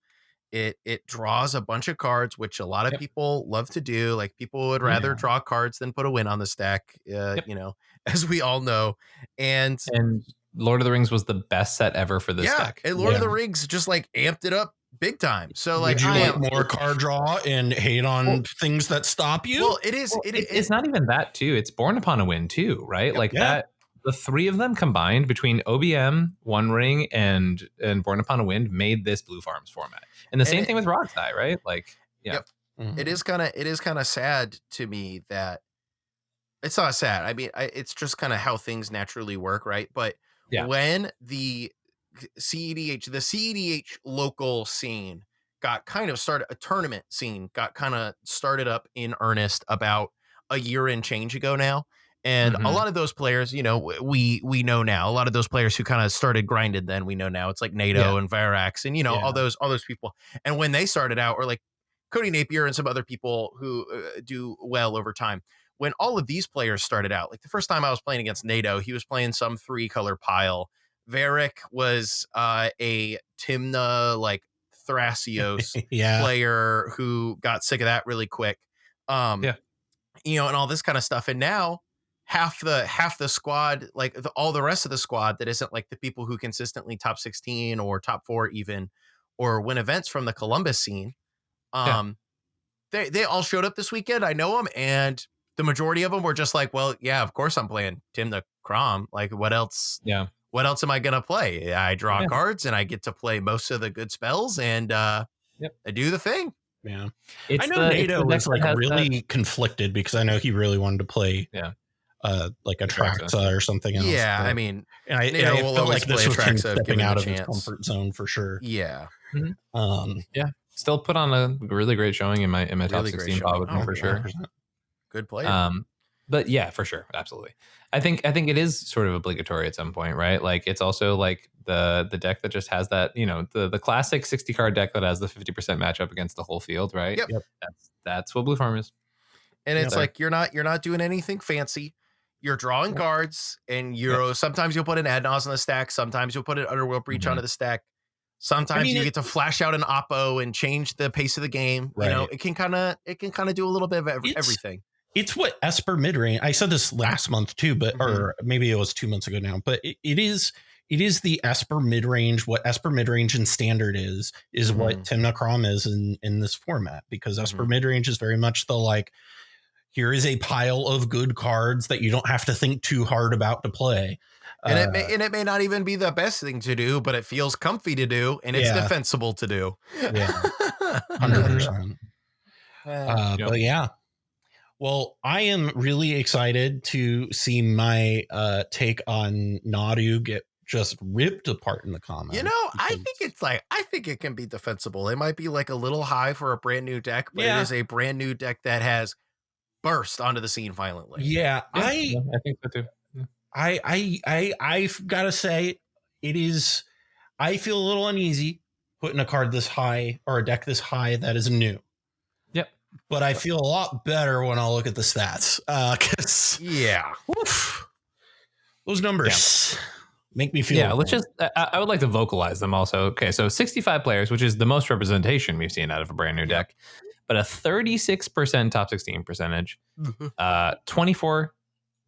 It draws a bunch of cards, which a lot of people love to do. Like people would rather draw cards than put a win on the stack, as we all know. And Lord of the Rings was the best set ever for this deck. And Lord of the Rings just like amped it up big time. So like, would you like more card draw and hate on things that stop you? Well, it's not even that too. It's Born Upon a Wind too, right? That. The 3 of them combined between OBM, One Ring, and Born Upon a Wind made this Blue Farms format. And the same thing with Rogsai, right? It is kind of sad to me that it's not sad. I mean, it's just kind of how things naturally work, right? But when the cEDH local scene got kind of started, a tournament scene got kind of started up in earnest about a year and change ago now. And a lot of those players, we know now, a lot of those players who kind of started grinding then, we know now it's like NATO and Virax and, all those people. And when they started out, or like Cody Napier and some other people who do well over time, when all of these players started out, like the first time I was playing against NATO, he was playing some 3-color pile. Varick was a Timna, like Thrasios player who got sick of that really quick. And all this kind of stuff. And now, half the squad, like all the rest of the squad that isn't like the people who consistently top 16 or top 4 even, or win events from the Columbus scene. They all showed up this weekend. I know them. And the majority of them were just like, well, yeah, of course I'm playing Tim the Crom. Like what else? what else am I going to play? I draw cards and I get to play most of the good spells and I do the thing. Yeah. I know NATO was like really conflicted because I know he really wanted to play like Atraxa or something else. Yeah, I mean, I will always like this play was him Atraxa stepping out of his comfort zone for sure. Yeah. Still put on a really great showing in my top 16 pod with him for sure. Good player. But yeah, for sure, absolutely. I think it is sort of obligatory at some point, right? Like it's also like the deck that just has that, the classic 60 card deck that has the 50% matchup against the whole field, right? Yep. That's what Blue Farm is. And it's like you're not doing anything fancy. You're drawing cards, and sometimes you'll put an Adnos on the stack, sometimes you'll put an Underworld Breach onto the stack. Sometimes you get to flash out an Oppo and change the pace of the game. Right. It can kind of do a little bit of everything. It's what Esper midrange. I said this last month too, but or maybe it was 2 months ago now. But it is the Esper midrange. What Esper midrange in Standard is what Tim Nakrom is in this format, because Esper midrange is very much the like, here is a pile of good cards that you don't have to think too hard about to play. And it may not even be the best thing to do, but it feels comfy to do, and it's defensible to do. Yeah, 100%. But yeah. Well, I am really excited to see my take on Nadu get just ripped apart in the comments. I think it can be defensible. It might be like a little high for a brand new deck, but it is a brand new deck that has burst onto the scene violently. Yeah, I think so too. I've got to say, it is. I feel a little uneasy putting a card this high or a deck this high that is new. Yep. But I feel a lot better when I look at the stats. Because those numbers make me feel. Yeah, let's just. I would like to vocalize them also. Okay, so 65 players, which is the most representation we've seen out of a brand new deck, but a 36% top 16 percentage. 24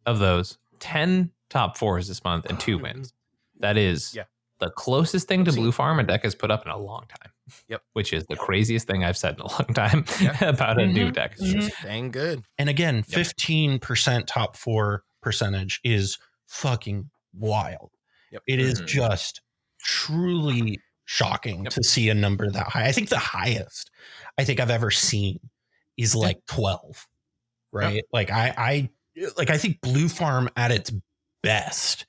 of those, 10 top fours this month, and 2 wins. That is the closest thing to Blue Farm a deck has put up in a long time. Yep. Which is the craziest thing I've said in a long time about a new deck. It's just dang good. And again, 15% top 4 percentage is fucking wild. Yep. It is just truly shocking to see a number that high. I think the highest I think I've ever seen is like 12. Right? Yep. Like I think Blue Farm at its best,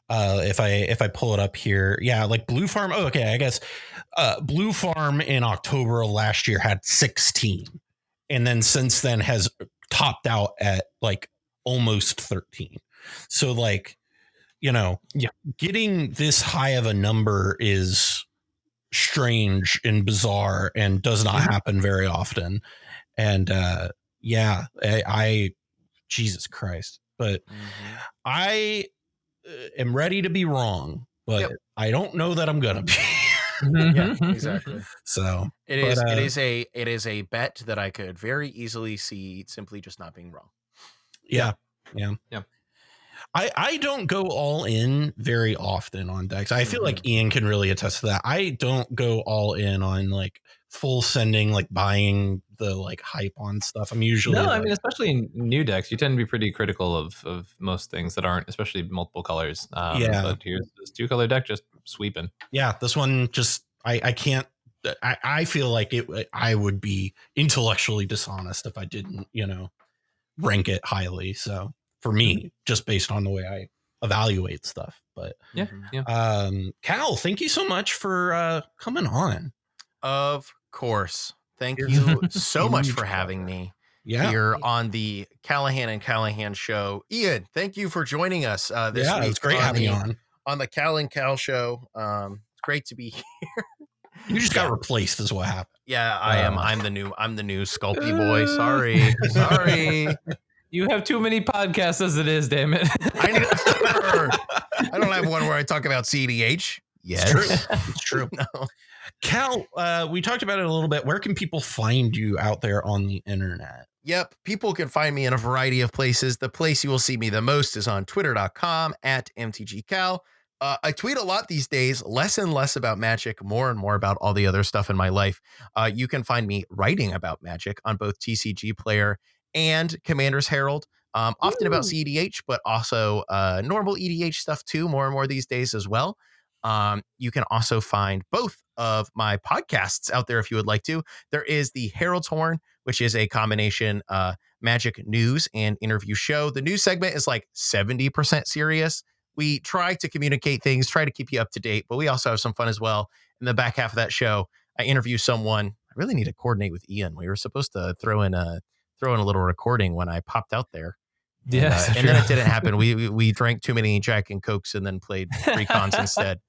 if I pull it up here, like Blue Farm. Oh, okay. I guess Blue Farm in October of last year had 16, and then since then has topped out at like almost 13. So like, getting this high of a number is strange and bizarre and does not happen very often. And I Jesus Christ. But I am ready to be wrong, but I don't know that I'm gonna be. Yeah, exactly. So it is a bet that I could very easily see simply just not being wrong. Yeah. I don't go all in very often on decks. I feel like Ian can really attest to that. I don't go all in on like full sending, like buying the like hype on stuff. I'm usually I mean, especially in new decks, you tend to be pretty critical of most things that aren't, especially multiple colors. But here's this 2-color deck just sweeping. Yeah, this one just I can't. I feel like I would be intellectually dishonest if I didn't, rank it highly. So for me, just based on the way I evaluate stuff. But Cal, thank you so much for coming on. Of course. Thank you so much for having me here on the Callahan and Callahan show. Ian, thank you for joining us this week. It's great having you on the Cal and Cal show. It's great to be here. You just got replaced is what happened. Yeah, I am. I'm the new Sculpty boy. Sorry. You have too many podcasts as it is, damn it. I don't have one where I talk about cEDH. Yes. It's true. No. Cal, we talked about it a little bit. Where can people find you out there on the internet? Yep. People can find me in a variety of places. The place you will see me the most is on twitter.com @MTGCal. I tweet a lot these days, less and less about Magic, more and more about all the other stuff in my life. You can find me writing about Magic on both TCG Player and Commander's Herald. often about cEDH, but also normal EDH stuff too, more and more these days as well. You can also find both of my podcasts out there if you would like to. There is the Herald's Horn, which is a combination Magic news and interview show. The news segment is like 70% serious. We try to communicate things, try to keep you up to date, but we also have some fun as well. In the back half of that show, I interview someone. I really need to coordinate with Ian. We were supposed to throw in a little recording when I popped out there. Yes, and then it didn't happen. We drank too many Jack and Cokes and then played Recons instead.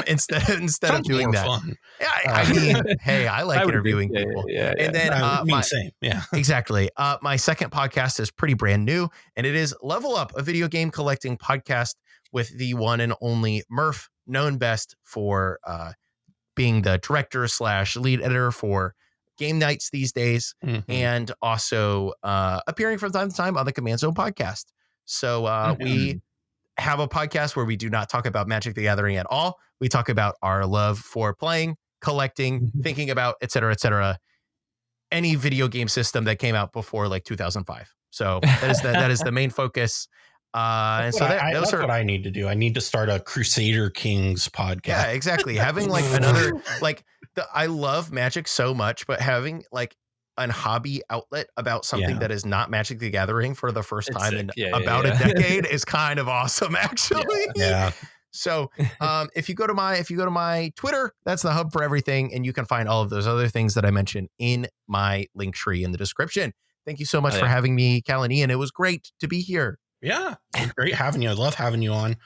Instead of doing that. Fun. Yeah, I mean, hey, I like interviewing people. Yeah. And then same. Yeah, exactly. My second podcast is pretty brand new, and it is Level Up, a video game collecting podcast with the one and only Murph, known best for being the director / lead editor for game nights these days, and also appearing from time to time on the Command Zone podcast. So we have a podcast where we do not talk about Magic the Gathering at all. We talk about our love for playing, collecting, thinking about, et cetera, any video game system that came out before like 2005. So that is the main focus. That's what I need to do. I need to start a Crusader Kings podcast. Yeah, exactly. Having like another, I love Magic so much, but having like an hobby outlet about something that is not Magic the Gathering for the first time in about a decade is kind of awesome, actually. Yeah. So if you go to my Twitter, that's the hub for everything, and you can find all of those other things that I mentioned in my link tree in the description. Thank you so much for having me, Cal and Ian. It was great to be here. Yeah, it's great having you. I love having you on.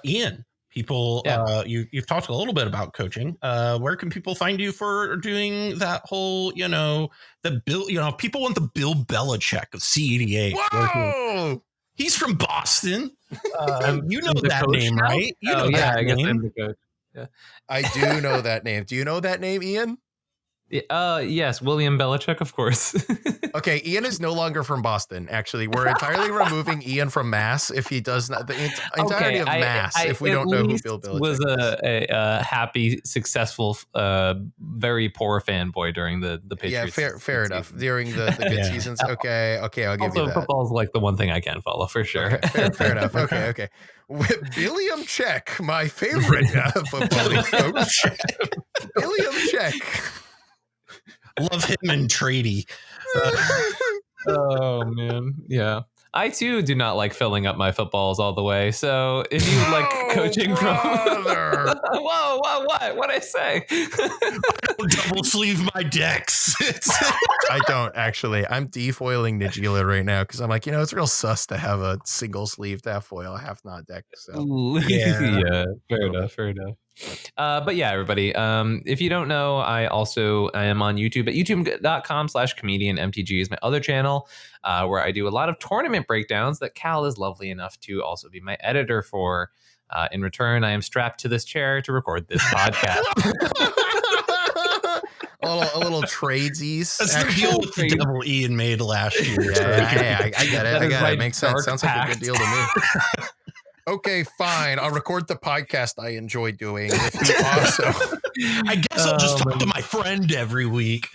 Ian, people, you've talked a little bit about coaching. Where can people find you for doing that whole, the Bill, people want the Bill Belichick of cEDH. Whoa! He's from Boston. You know that name, now? Right? You know that name. I guess I'm the coach. Yeah. I do know that name. Do you know that name, Ian? Yes, William Belichick, of course. Okay, Ian is no longer from Boston. Actually, we're entirely removing Ian from Mass if he does not the entirety of Mass. If we don't know who Bill Belichick was a happy, successful, very poor fanboy during the Patriots. Yeah, fair enough. During the good seasons. Okay, I'll give you that. Football is like the one thing I can follow for sure. Okay, fair enough. Okay. William Check, my favorite football coach. William Check. Love him and Trady. Oh man, yeah. I too do not like filling up my footballs all the way. So if you like coaching from, whoa, what'd I say? Double sleeve my decks. I don't actually. I'm defoiling Nagila right now because I'm like, it's real sus to have a single sleeved half foil, half not deck. So yeah, fair enough. But yeah, everybody, if you don't know, I am on YouTube at youtube.com/ComedIan MTG is my other channel, where I do a lot of tournament breakdowns that Cal is lovely enough to also be my editor for. In return, I am strapped to this chair to record this podcast. a little tradesies. That's the deal with the double Ian made last year. Yeah, I get it. Makes sense. Sounds like a good deal to me. Okay, fine. I'll record the podcast I enjoy doing with you also. I guess I'll just talk to my friend every week.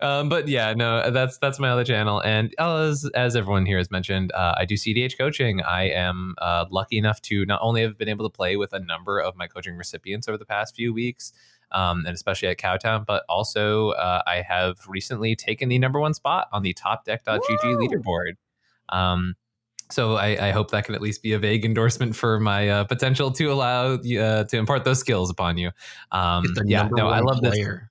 But yeah, no, that's my other channel. And as everyone here has mentioned, I do cEDH coaching. I am lucky enough to not only have been able to play with a number of my coaching recipients over the past few weeks, and especially at Cowtown, but also I have recently taken the #1 spot on the topdeck.gg leaderboard. So I hope that can at least be a vague endorsement for my potential to allow to impart those skills upon you. I love player.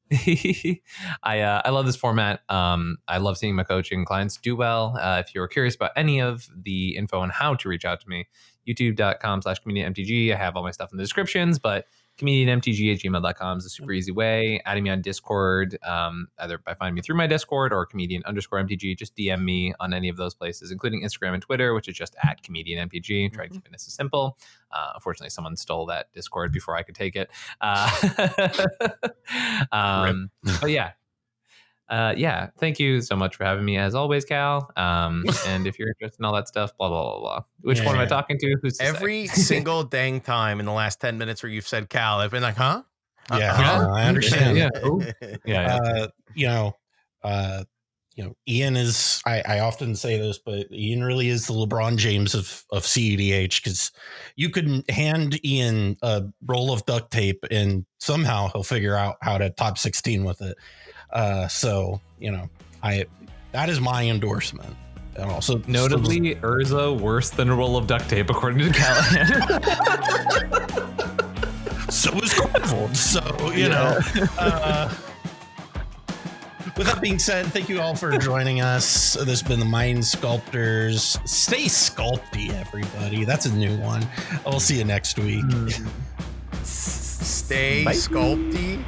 this. I love this format. I love seeing my coaching clients do well. If you're curious about any of the info on how to reach out to me, youtube.com/ComedIan MTG. I have all my stuff in the descriptions, but comedianmtg@gmail.com is a super easy way. Adding me on Discord, either by finding me through my Discord or comedian_MTG. Just DM me on any of those places, including Instagram and Twitter, which is just @comedianMTG. Try to keep it nice and simple. Unfortunately, someone stole that Discord before I could take it. But yeah. Thank you so much for having me, as always, Cal. And if you're interested in all that stuff, blah, blah, blah, blah. Which one am I talking to? Who's to every single dang time in the last 10 minutes where you've said Cal, I've been like, huh? I understand. Yeah. Ian is, I often say this, but Ian really is the LeBron James of cEDH, because you could hand Ian a roll of duct tape and somehow he'll figure out how to top 16 with it. So, that is my endorsement. And also, notably, Urza worse than a roll of duct tape, according to Callahan. So is Gold. So, with that being said, thank you all for joining us. This has been the Mind Sculptors. Stay sculpty, everybody. That's a new one. I'll see you next week. Stay sculpty.